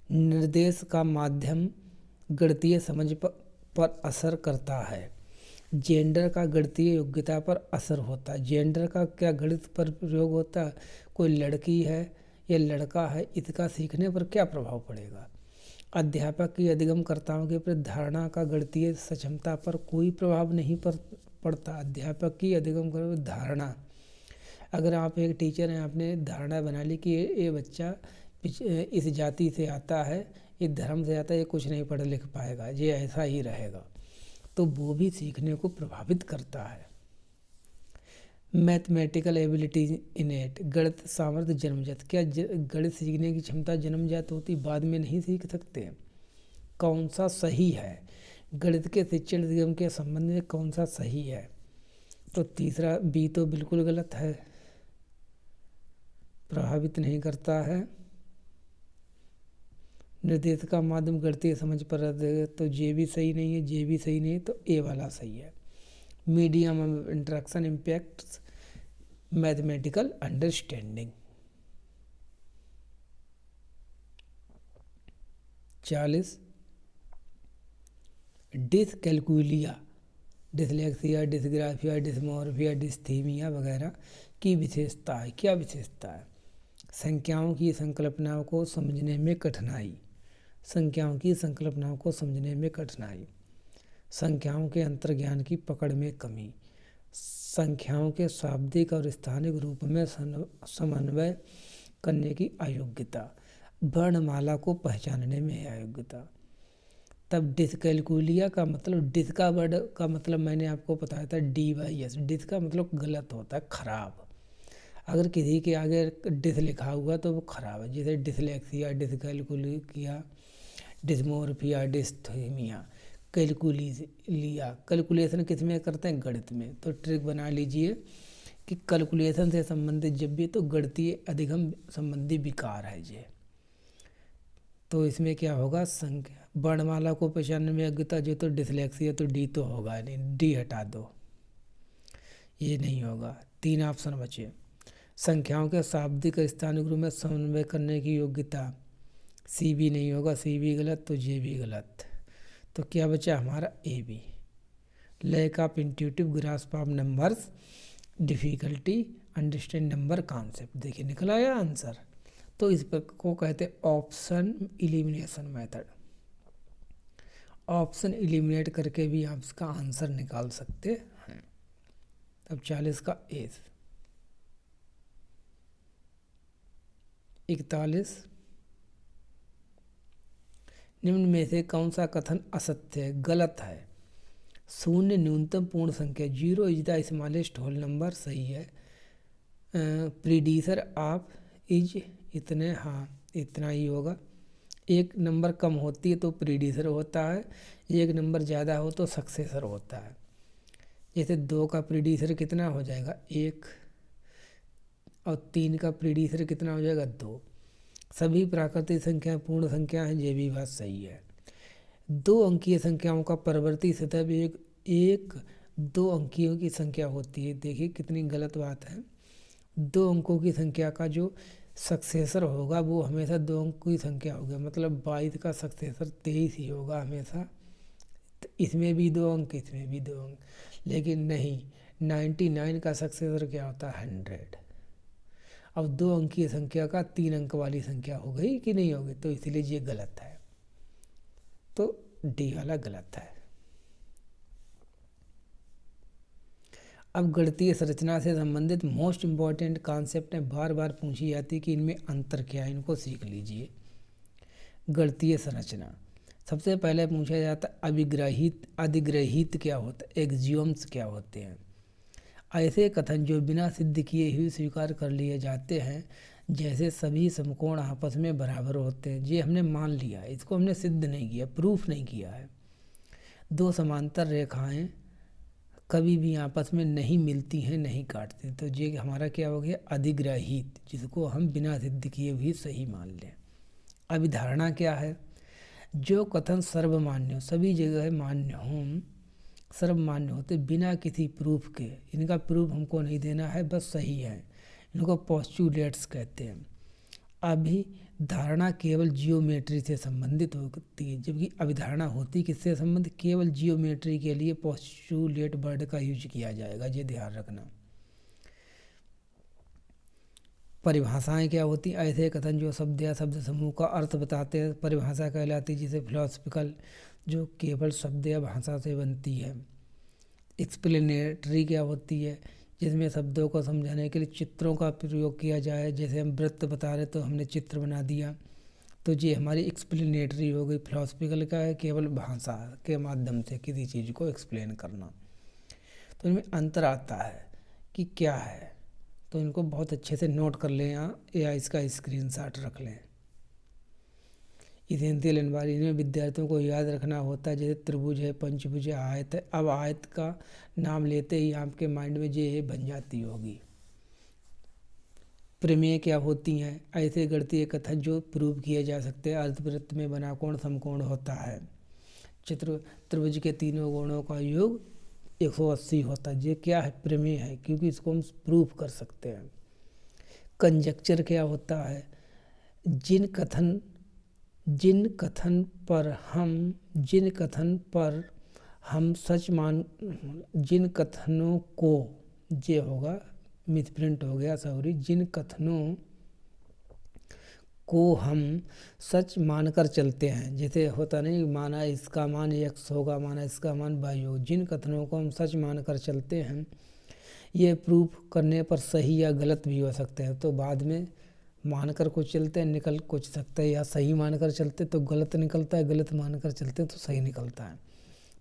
निर्देश का माध्यम गणितीय समझ पर असर करता है। जेंडर का गणितीय योग्यता पर असर होता है। जेंडर का क्या गणित पर प्रयोग होता है? कोई लड़की है या लड़का है, इसका सीखने पर क्या प्रभाव पड़ेगा? अध्यापक की अधिगमकर्ताओं के प्रति धारणा का गणितीय सक्षमता पर कोई प्रभाव नहीं पड़ता। अध्यापक की अधिगम धारणा, अगर आप एक टीचर हैं, आपने धारणा बना ली कि ये बच्चा इस जाति से आता है, इस धर्म से आता है, ये कुछ नहीं पढ़ लिख पाएगा, ये ऐसा ही रहेगा, तो वो भी सीखने को प्रभावित करता है। मैथमेटिकल एबिलिटीज इनेट, गणित सामर्थ्य जन्मजात। क्या गणित सीखने की क्षमता जन्मजात होती, बाद में नहीं सीख सकते? कौन सा सही है? गणित के शिक्षण निगम के संबंध में कौन सा सही है? तो तीसरा बी तो बिल्कुल गलत है, प्रभावित नहीं करता है। निर्देश का माध्यम गणितीय समझ पर, तो जे भी सही नहीं है, जे भी सही नहीं है, तो ए वाला सही है। Medium of interaction impacts mathematical understanding. 40 dyscalculia, dyslexia, dysgraphia, dysmorphia, dysthymia वगैरह की विशेषता है। क्या विशेषता है? संख्याओं की संकल्पनाओं को समझने में कठिनाई, संख्याओं की संकल्पनाओं को समझने में कठिनाई, संख्याओं के अंतर्ज्ञान की पकड़ में कमी, संख्याओं के शाब्दिक और स्थानिक रूप में समन्वय करने की अयोग्यता, वर्णमाला को पहचानने में अयोग्यता। तब डिसकैलकुलिया का मतलब, डिस का वर्ड का मतलब मैंने आपको बताया था DYS, डिस का मतलब गलत होता है, खराब। अगर किसी के आगे डिस लिखा हुआ तो वो खराब है, जैसे dyslexia, dyscalculia, dysmorphia, dysthymia. कैलकुलिया, calculation किस में करते हैं? गणित में। तो ट्रिक बना लीजिए कि कैलकुलेशन से संबंधित जब भी, तो गणितीय अधिगम संबंधी विकार है ये। तो इसमें क्या होगा? संख्या वर्णमाला को पहचानने में अज्ञता, जो तो डिसलेक्सिया, तो डी तो होगा नहीं, डी हटा दो, ये नहीं होगा। 3 ऑप्शन बचे। संख्याओं के शाब्दिक स्थानिक रूप में समन्वय करने की योग्यता, सी भी नहीं होगा, सी भी गलत, तो जे भी गलत। तो क्या बचा हमारा? A B. Lack of intuitive grasp of numbers, difficulty understand number concept. देखिए निकल आया आंसर। तो इस पर को कहते हैं option elimination method. Option eliminate करके भी आप इसका आंसर निकाल सकते हैं। अब 40 का ए। 41 निम्न में से कौन सा कथन असत्य है, गलत है? शून्य न्यूनतम पूर्ण संख्या, 0 is the smallest whole number, सही है। प्रीडिसर ऑफ इज इतने, हाँ इतना ही होगा। एक नंबर कम होती है तो प्रीडिसर होता है, एक नंबर ज़्यादा हो तो सक्सेसर होता है। जैसे 2 का प्रीडिसर कितना हो जाएगा? 1, और 3 का प्रीडिसर कितना हो जाएगा? 2। सभी प्राकृतिक संख्या पूर्ण संख्या हैं, ये भी बात सही है। 2 अंकीय संख्याओं का परवर्ती सतह भी एक 2 अंकियों की संख्या होती है। देखिए कितनी गलत बात है। 2 अंकों की संख्या का जो सक्सेसर होगा वो हमेशा 2 अंक की संख्या होगी, मतलब 22 का सक्सेसर 23 ही होगा हमेशा। तो इसमें भी 2 अंक, इसमें भी 2 अंक, लेकिन नहीं, 99 का सक्सेसर क्या होता है? 100। अब 2 अंकीय संख्या का 3 अंक वाली संख्या हो गई कि नहीं होगी? तो इसलिए ये गलत है, तो डी वाला गलत है। अब गणितीय संरचना से संबंधित मोस्ट इम्पॉर्टेंट कॉन्सेप्ट है, बार बार पूछी जाती है कि इनमें अंतर क्या है, इनको सीख लीजिए। गणितीय संरचना सबसे पहले पूछा जाता है अभिग्रहित, अधिग्रहित क्या होता है, एक्सियोम्स क्या होते हैं। ऐसे कथन जो बिना सिद्ध किए ही स्वीकार कर लिए जाते हैं, जैसे सभी समकोण आपस में बराबर होते हैं, ये हमने मान लिया है, इसको हमने सिद्ध नहीं किया, प्रूफ नहीं किया है। 2 समांतर रेखाएं कभी भी आपस में नहीं मिलती हैं, नहीं काटती, तो ये हमारा क्या हो गया? अधिग्रहित, जिसको हम बिना सिद्ध किए भी सही मान लें। अभिधारणा क्या है? जो कथन सर्वमान्य, सभी जगह मान्य हों, सर्वमान्य होते बिना किसी प्रूफ के, इनका प्रूफ हमको नहीं देना है, बस सही है, इनको पोस्टुलेट्स कहते हैं। अभिधारणा केवल जियोमेट्री से संबंधित होती है, जबकि अभिधारणा होती किससे संबंधित? केवल जियोमेट्री के लिए पोस्टुलेट वर्ड का यूज किया जाएगा, ये ध्यान रखना। परिभाषाएं क्या होती? ऐसे कथन जो शब्द या शब्द समूह का अर्थ बताते हैं, परिभाषा कहलाती है, जिसे फिलोसफिकल, जो केवल शब्द या भाषा से बनती है। एक्सप्लेनेटरी क्या होती है? जिसमें शब्दों को समझाने के लिए चित्रों का प्रयोग किया जाए। जैसे हम वृत्त बता रहे तो हमने चित्र बना दिया, तो ये हमारी एक्सप्लेनेटरी हो गई। फिलोसफिकल का है केवल भाषा के माध्यम से किसी चीज़ को एक्सप्लेन करना। तो इनमें अंतर आता है कि क्या है, तो इनको बहुत अच्छे से नोट कर लें या इसका स्क्रीनशॉट रख लें। इसेंशियल एनवायरनमेंट में विद्यार्थियों को याद रखना होता है, जैसे त्रिभुज है, पंचभुज है, आयत है। अब आयत का नाम लेते ही आपके माइंड में ये बन जाती होगी। प्रमेय क्या होती हैं? ऐसे गणितीय कथन जो प्रूव किए जा सकते हैं। अर्धवृत्त में बना कोण समकोण होता है। त्रिभुज के तीनों कोणों का योग 180 होता है। ये क्या है? प्रमेय है, क्योंकि इसको हम प्रूव कर सकते हैं। कंजक्चर क्या होता है? जिन कथन पर हम सच मान, जिन कथनों को, ये होगा मिसप्रिंट हो गया, सॉरी, जिन कथनों को हम सच मानकर चलते हैं। जैसे होता नहीं, माना इसका मान x होगा, माना इसका मान y होगा। जिन कथनों को हम सच मानकर चलते हैं, ये प्रूफ करने पर सही या गलत भी हो सकते हैं। तो बाद में मानकर कुछ चलते हैं, निकल कुछ सकता है, या सही मानकर चलते तो गलत निकलता है, गलत मानकर चलते तो सही निकलता है।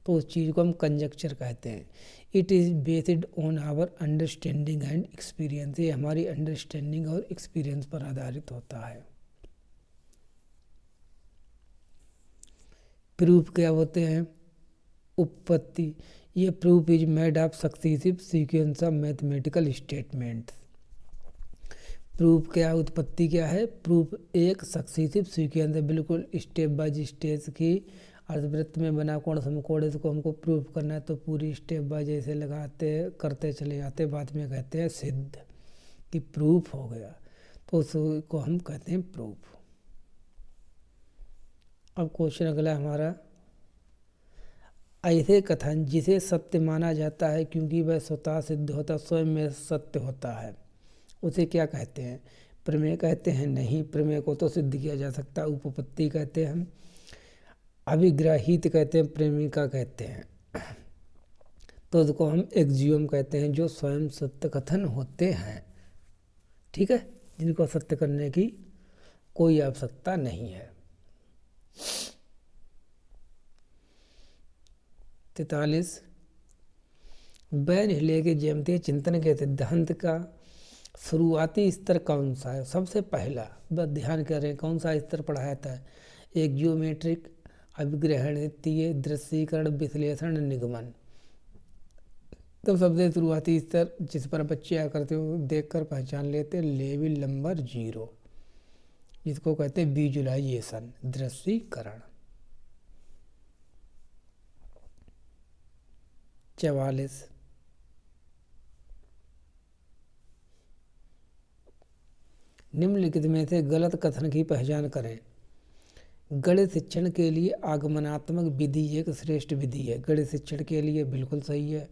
तो उस चीज़ को हम कंजक्चर कहते हैं। It is based on our understanding and experience. ये हमारी अंडरस्टैंडिंग और एक्सपीरियंस पर आधारित होता है। प्रूफ क्या होते हैं? उत्पत्ति। ये proof is made of successive sequence of mathematical statements. Proof क्या, उत्पत्ति क्या है? प्रूफ एक सक्सेसिव सीक्वेंस है, बिल्कुल स्टेप बाय स्टेज की। अर्धवृत्त में बना कोण समकोण, इसको हमको प्रूफ करना है तो पूरी स्टेप बाय जैसे लगाते करते चले जाते, बाद में कहते हैं सिद्ध, कि प्रूफ हो गया। तो उसको हम कहते हैं प्रूफ। अब क्वेश्चन अगला हमारा, ऐसे कथन जिसे सत्य माना जाता है क्योंकि वह स्वतः सिद्ध होता, स्वयं में सत्य होता है, उसे क्या कहते हैं? प्रमेय कहते हैं? नहीं, प्रमेय को तो सिद्ध किया जा सकता है। उपपत्ति कहते हैं हम। अभिग्रहित कहते हैं, प्रेमिका कहते हैं। तो उसको हम एक्जियोम कहते हैं, जो स्वयं सत्य कथन होते हैं। ठीक है, जिनको सत्य करने की कोई आवश्यकता नहीं है। 43 बैन हिले के ज्यामितीय चिंतन के सिद्धांत का शुरुआती स्तर कौन सा है? सबसे पहला, बस ध्यान करें कौन सा स्तर पढ़ाया था? एक जियोमेट्रिक, अभिग्रहणितीय, दृश्यीकरण, विश्लेषण, निगमन। तो सबसे शुरुआती स्तर जिस पर बच्चे आकर हो देखकर पहचान लेते, लेवल नंबर 0, जिसको कहते हैं विजुलाइजेशन, दृश्यीकरण। 44 निम्नलिखित में से गलत कथन की पहचान करें। गणित शिक्षण के लिए आगमनात्मक विधि एक श्रेष्ठ विधि है। गणित शिक्षण के लिए बिल्कुल सही है।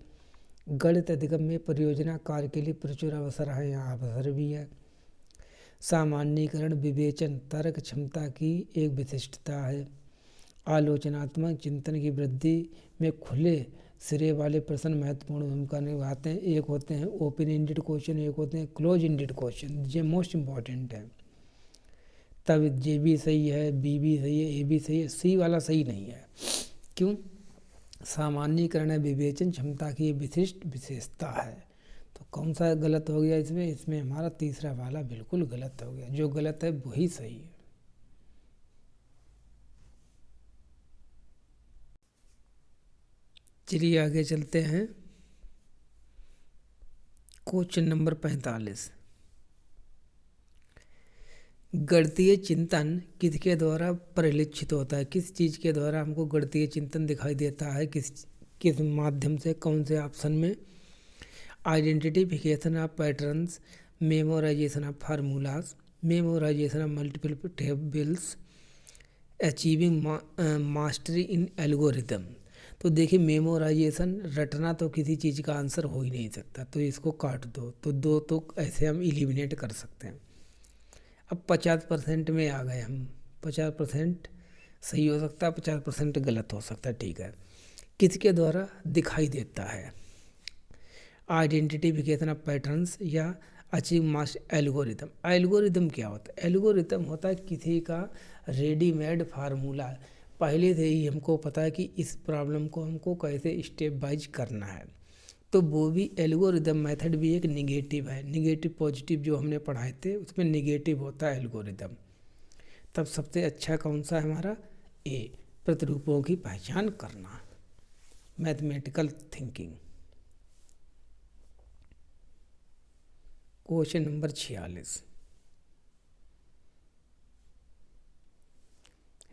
गणित अधिगम में परियोजना कार्य के लिए प्रचुर अवसर है, यहाँ अवसर भी है। सामान्यीकरण, विवेचन, तर्क क्षमता की एक विशिष्टता है। आलोचनात्मक चिंतन की वृद्धि में खुले सिरे वाले प्रश्न महत्वपूर्ण भूमिका निभाते हैं। एक होते हैं ओपन एंडेड क्वेश्चन, एक होते हैं क्लोज एंडेड क्वेश्चन, ये मोस्ट इम्पॉर्टेंट है। तब जे भी सही है, बी भी सही है, ए भी सही है, सी वाला सही नहीं है। क्यों? सामान्यीकरण है, विवेचन क्षमता की विशिष्ट विशेषता है। तो कौन सा गलत हो गया इसमें? इसमें हमारा तीसरा वाला बिल्कुल गलत हो गया। जो गलत है वही सही है। चलिए आगे चलते हैं। क्वेश्चन नंबर 45 गणितीय चिंतन किसके द्वारा परिलक्षित होता है? किस चीज़ के द्वारा हमको गणितीय चिंतन दिखाई देता है? किस माध्यम से? कौन से ऑप्शन में? Identification of patterns, memorisation of formulas, memorisation of multiple tables, achieving mastery in algorithm. तो देखिए, मेमोराइजेशन रटना तो किसी चीज़ का आंसर हो ही नहीं सकता, तो इसको काट दो। तो दो तो ऐसे हम इलिमिनेट कर सकते हैं। अब 50% में आ गए हम। 50% सही हो सकता है, 50% गलत हो सकता है। ठीक है, किसके द्वारा दिखाई देता है? आइडेंटिफिकेशन ऑफ पैटर्न्स या अचीव मास एल्गोरिथम। एल्गोरिथम क्या होता है? एल्गोरिथम होता है किसी का रेडीमेड फार्मूला, पहले से ही हमको पता है कि इस प्रॉब्लम को हमको कैसे स्टेप वाइज करना है। तो वो भी एल्गोरिथम मेथड भी एक निगेटिव है। निगेटिव पॉजिटिव जो हमने पढ़ाए थे उसमें निगेटिव होता है एल्गोरिथम। तब सबसे अच्छा कौन सा है हमारा? ए, प्रतिरूपों की पहचान करना, मैथमेटिकल थिंकिंग। क्वेश्चन नंबर 46,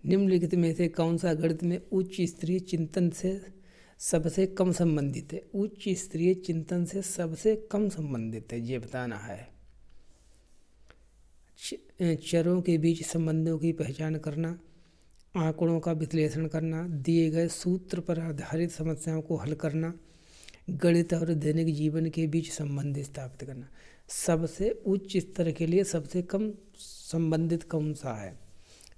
निम्नलिखित में से कौन सा गणित में उच्च स्तरीय चिंतन से सबसे कम संबंधित है? उच्च स्तरीय चिंतन से सबसे कम संबंधित है, ये बताना है। चरों के बीच संबंधों की पहचान करना, आंकड़ों का विश्लेषण करना, दिए गए सूत्र पर आधारित समस्याओं को हल करना, गणित और दैनिक जीवन के बीच संबंध स्थापित करना। सबसे उच्च स्तर के लिए सबसे कम संबंधित कौन सा है?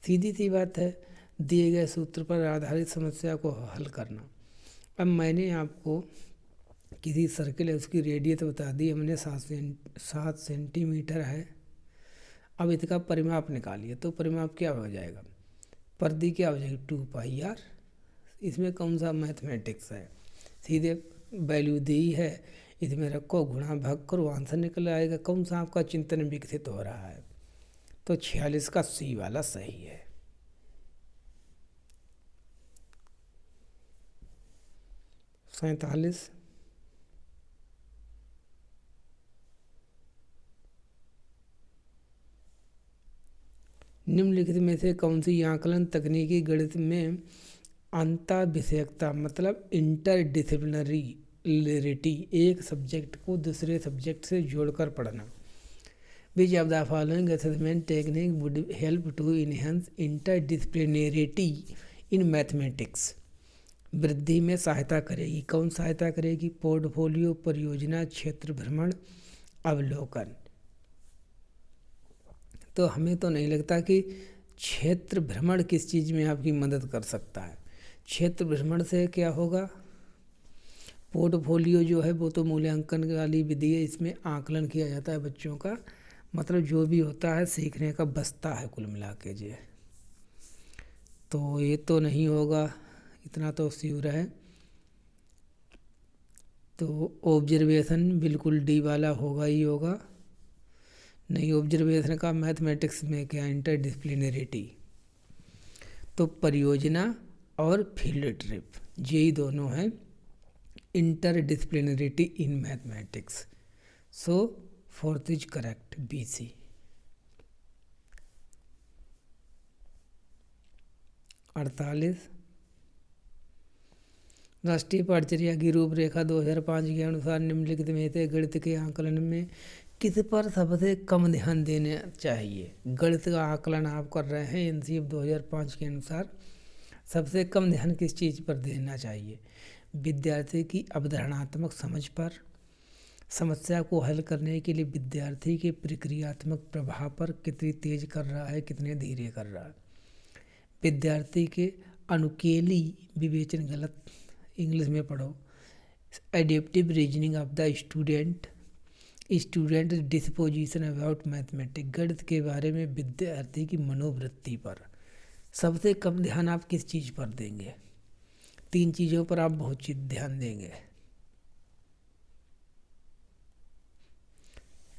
सीधी सी बात है, दिए गए सूत्र पर आधारित समस्या को हल करना। अब मैंने आपको किसी सर्किल है उसकी रेडियस बता दी, हमने 7 सेंटीमीटर है। अब इसका परिमाप निकालिए, तो परिमाप क्या हो जाएगा? परिधि क्या हो जाएगी? 2πr। इसमें कौन सा मैथमेटिक्स है? सीधे वैल्यू दी है, इसमें रखो, गुणा भाग करो, आंसर निकल आएगा। कौन सा आपका चिंतन विकसित हो रहा है? तो 46 का सी वाला सही है। सैंतालीस, निम्नलिखित में से कौन सी आकलन तकनीकी गणित में अंतःविषयकता मतलब इंटरडिसिप्लिनरीटी, एक सब्जेक्ट को दूसरे सब्जेक्ट से जोड़कर पढ़ना। Which of the following assessment technique would help to enhance interdisciplinarity in mathematics? वृद्धि में सहायता करेगी। कौन सहायता करेगी? पोर्टफोलियो, परियोजना, क्षेत्र भ्रमण, अवलोकन। तो हमें तो नहीं लगता कि क्षेत्र भ्रमण किस चीज़ में आपकी मदद कर सकता है। क्षेत्र भ्रमण से क्या होगा? पोर्टफोलियो जो है वो तो मूल्यांकन वाली विधि है, इसमें आकलन किया जाता है बच्चों का, मतलब जो भी होता है सीखने का बस्ता है कुल मिला के जे। तो ये तो नहीं होगा, इतना तो श्योर है। तो ऑब्जर्वेशन बिल्कुल डी वाला होगा ही होगा। नहीं, ऑब्जर्वेशन का मैथमेटिक्स में क्या? इंटरडिसिप्लिनरीटी। तो परियोजना और फील्ड ट्रिप, यही दोनों हैं interdisciplinarity in mathematics. So fourth is correct, BC। 48, राष्ट्रीय पाठचर्या की रूपरेखा 2005 के अनुसार निम्नलिखित में से गणित के आकलन में किस पर सबसे कम ध्यान देना चाहिए? गणित का आकलन आप कर रहे हैं, NCF 2005 के अनुसार सबसे कम ध्यान किस चीज़ पर देना चाहिए? विद्यार्थी की अवधारणात्मक समझ पर, समस्या को हल करने के लिए विद्यार्थी के प्रक्रियात्मक प्रभाव पर, कितनी तेज कर रहा है कितने धीरे कर रहा है, विद्यार्थी के अनुकेली विवेचन, गलत इंग्लिश में पढ़ो, adaptive reasoning of the student disposition about mathematics, गणित के बारे में विद्यार्थी की मनोवृत्ति पर सबसे कम ध्यान आप किस चीज़ पर देंगे? 3 चीज़ों पर आप बहुत चीज ध्यान देंगे।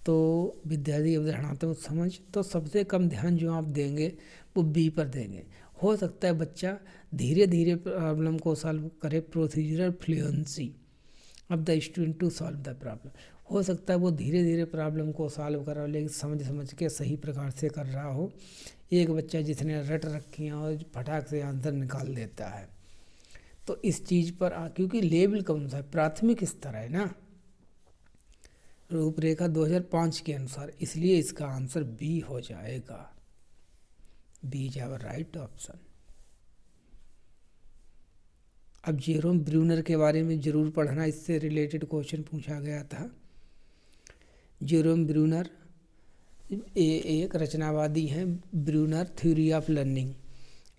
तो विद्यार्थी अवधारणात्मक समझ, तो सबसे कम ध्यान जो आप देंगे वो B पर देंगे। हो सकता है बच्चा धीरे धीरे प्रॉब्लम को सॉल्व करे, procedural fluency of the student to solve the problem. हो सकता है वो धीरे धीरे प्रॉब्लम को सॉल्व कर रहा हो लेकिन समझ के सही प्रकार से कर रहा हो। एक बच्चा जिसने रट रखी है और फटाक से आंसर निकाल देता है। तो इस चीज़ पर क्योंकि लेवल कौन सा है? प्राथमिक स्तर है ना, रूपरेखा 2005 के अनुसार, इसलिए इसका आंसर B हो जाएगा। B is our right option. अब जेरोम ब्रूनर के बारे में जरूर पढ़ना, इससे रिलेटेड क्वेश्चन पूछा गया था। जेरोम ब्रूनर एक रचनावादी हैं। ब्रूनर थ्योरी ऑफ लर्निंग,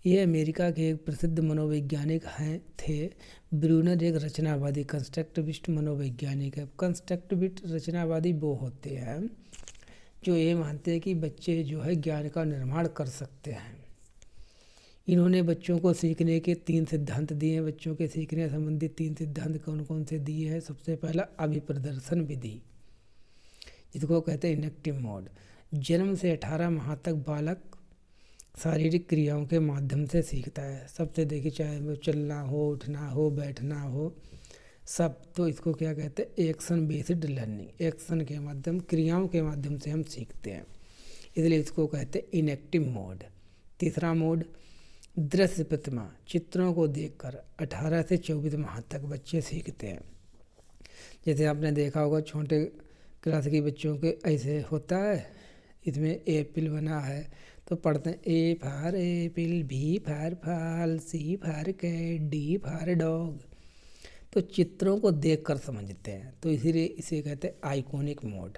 ये अमेरिका के एक प्रसिद्ध मनोवैज्ञानिक हैं थे। ब्रूनर एक रचनावादी कंस्ट्रक्टिविस्ट मनोवैज्ञानिक है। कंस्ट्रक्टिविस्ट रचनावादी वो होते हैं जो ये मानते हैं कि बच्चे जो है ज्ञान का निर्माण कर सकते हैं। इन्होंने बच्चों को सीखने के 3 सिद्धांत दिए हैं। बच्चों के सीखने संबंधित 3 सिद्धांत कौन कौन से दिए हैं? सबसे पहला अभिप्रदर्शन विधि, जिसको कहते हैं इनेक्टिव मोड। जन्म से 18 माह तक बालक शारीरिक क्रियाओं के माध्यम से सीखता है। सबसे देखिए, चाहे वो चलना हो, उठना हो, बैठना हो, सब। तो इसको क्या कहते हैं? Action based learning. एक्शन के माध्यम, क्रियाओं के माध्यम से हम सीखते हैं, इसलिए इसको कहते हैं इनेक्टिव मोड। तीसरा मोड दृश्य प्रतिमा, चित्रों को देखकर 18 से 24 माह तक बच्चे सीखते हैं। जैसे आपने देखा होगा छोटे क्लास के बच्चों के ऐसे होता है, इसमें एप्पल बना है तो पढ़ते हैं A for apple, B for fall, C for cat, D for dog. तो चित्रों को देखकर समझते हैं, तो इसीलिए इसे कहते हैं आइकॉनिक मोड।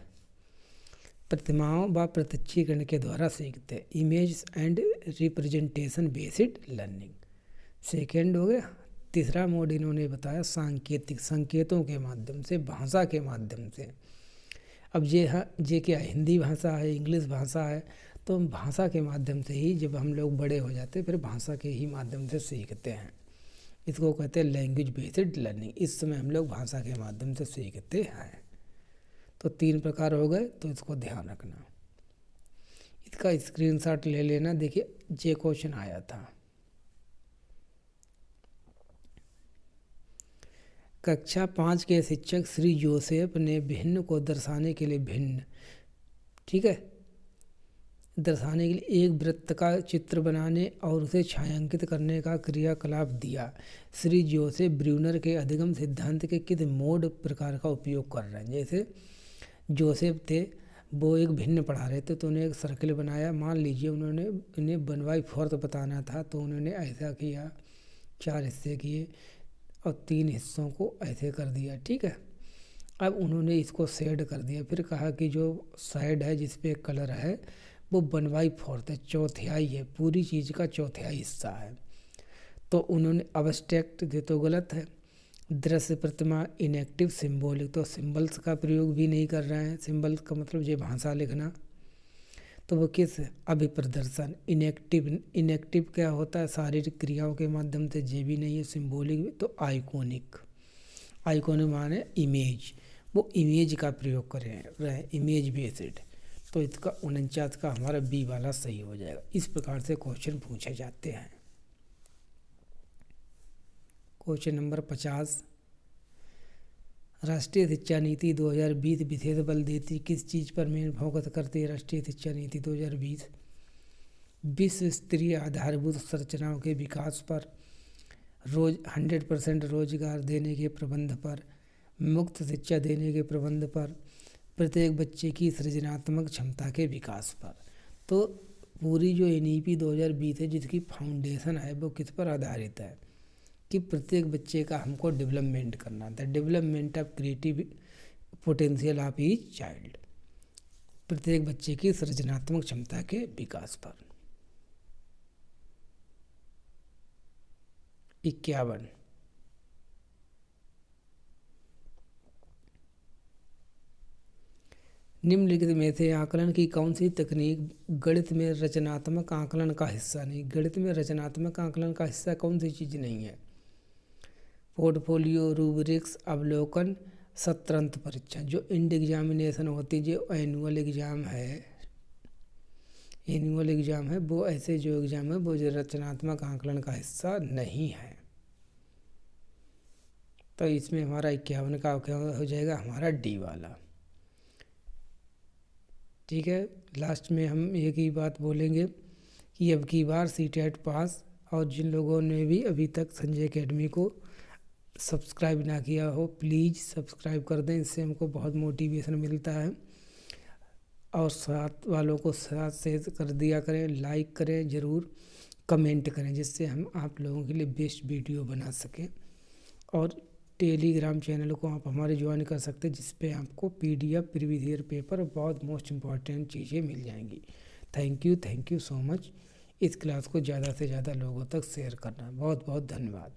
प्रतिमाओं व प्रत्यक्षीकरण के द्वारा सीखते हैं, image and representation based learning. Second हो गया। तीसरा मोड इन्होंने बताया सांकेतिक, संकेतों के माध्यम से, भाषा के माध्यम से। अब ये क्या हिंदी भाषा है, इंग्लिश भाषा है, तो हम भाषा के माध्यम से ही, जब हम लोग बड़े हो जाते हैं फिर भाषा के ही माध्यम से सीखते हैं। इसको कहते हैं लैंग्वेज बेस्ड लर्निंग। इस समय हम लोग भाषा के माध्यम से सीखते हैं। तो 3 प्रकार हो गए, तो इसको ध्यान रखना। इसका स्क्रीनशॉट ले लेना। देखिए ये क्वेश्चन आया था। कक्षा 5 के शिक्षक श्री जोसेफ ने भिन्न को दर्शाने के लिए भिन्न, ठीक है, दर्शाने के लिए एक वृत्त का चित्र बनाने और उसे छायांकित करने का क्रियाकलाप दिया। श्री जोसेफ ब्रूनर के अधिगम सिद्धांत के किस मोड प्रकार का उपयोग कर रहे हैं? जैसे जोसेफ थे, वो एक भिन्न पढ़ा रहे थे, तो उन्हें एक सर्किल बनाया। मान लीजिए उन्होंने इन्हें 1/4 बताना था, तो उन्होंने ऐसा किया, 4 हिस्से किए और 3 हिस्सों को ऐसे कर दिया, ठीक है। अब उन्होंने इसको शेड कर दिया, फिर कहा कि जो साइड है जिस पे कलर है वो 1/4 है, चौथाई है, पूरी चीज़ का चौथाई हिस्सा है। तो उन्होंने अब्स्ट्रैक्ट, ये तो गलत है। दृश्य प्रतिमा, इनेक्टिव, सिंबॉलिक, तो सिंबल्स का प्रयोग भी नहीं कर रहे हैं। सिंबल्स का मतलब ये भाषा लिखना, तो वो किस? अभिप्रदर्शन। इनेक्टिव क्या होता है? शारीरिक क्रियाओं के माध्यम से, ये भी नहीं है। सिंबॉलिक तो आइकॉनिक, आइकॉनिक माने इमेज, वो इमेज का प्रयोग कर रहे हैं, इमेज बेस्ड। तो इसका 49 का हमारा बी वाला सही हो जाएगा। इस प्रकार से क्वेश्चन पूछे जाते हैं। क्वेश्चन नंबर 50, राष्ट्रीय शिक्षा नीति 2020 विशेष बल देती किस चीज़ पर मेन फोकस करती है? राष्ट्रीय शिक्षा नीति 2020 विश्व स्तरीय आधारभूत संरचनाओं के विकास पर, 100% रोजगार देने के प्रबंध पर, मुक्त शिक्षा देने के प्रबंध पर, प्रत्येक बच्चे की सृजनात्मक क्षमता के विकास पर। तो पूरी जो NEP 2020 है, जिसकी फाउंडेशन है, वो किस पर आधारित है? कि प्रत्येक बच्चे का हमको डेवलपमेंट करना था, development of creative potential of each child, प्रत्येक बच्चे की सृजनात्मक क्षमता के विकास पर। 51, निम्नलिखित में से आकलन की कौन सी तकनीक गणित में रचनात्मक आकलन का हिस्सा नहीं? गणित में रचनात्मक आकलन का हिस्सा कौन सी चीज़ नहीं है? पोर्टफोलियो, रूब्रिक्स, अवलोकन, सत्रांत परीक्षा। जो इंड एग्जामिनेशन होती है, जो एनुअल एग्ज़ाम है, वो ऐसे जो एग्ज़ाम है वो जो रचनात्मक आकलन का हिस्सा नहीं है। तो इसमें हमारा 51 का क्या हो जाएगा? हमारा डी वाला, ठीक है। लास्ट में हम एक ही बात बोलेंगे कि अब की बार CTET पास, और जिन लोगों ने भी अभी तक संजय एकेडमी को सब्सक्राइब ना किया हो, प्लीज़ सब्सक्राइब कर दें, इससे हमको बहुत मोटिवेशन मिलता है। और साथ वालों को साथ शेयर कर दिया करें, लाइक करें, ज़रूर कमेंट करें, जिससे हम आप लोगों के लिए बेस्ट वीडियो बना सकें। और टेलीग्राम चैनल को आप हमारे ज्वाइन कर सकते हैं, जिस पे आपको PDF, प्रीवियस ईयर पेपर, बहुत मोस्ट इम्पॉर्टेंट चीज़ें मिल जाएंगी। Thank you so much. इस क्लास को ज़्यादा से ज़्यादा लोगों तक शेयर करना। बहुत बहुत धन्यवाद।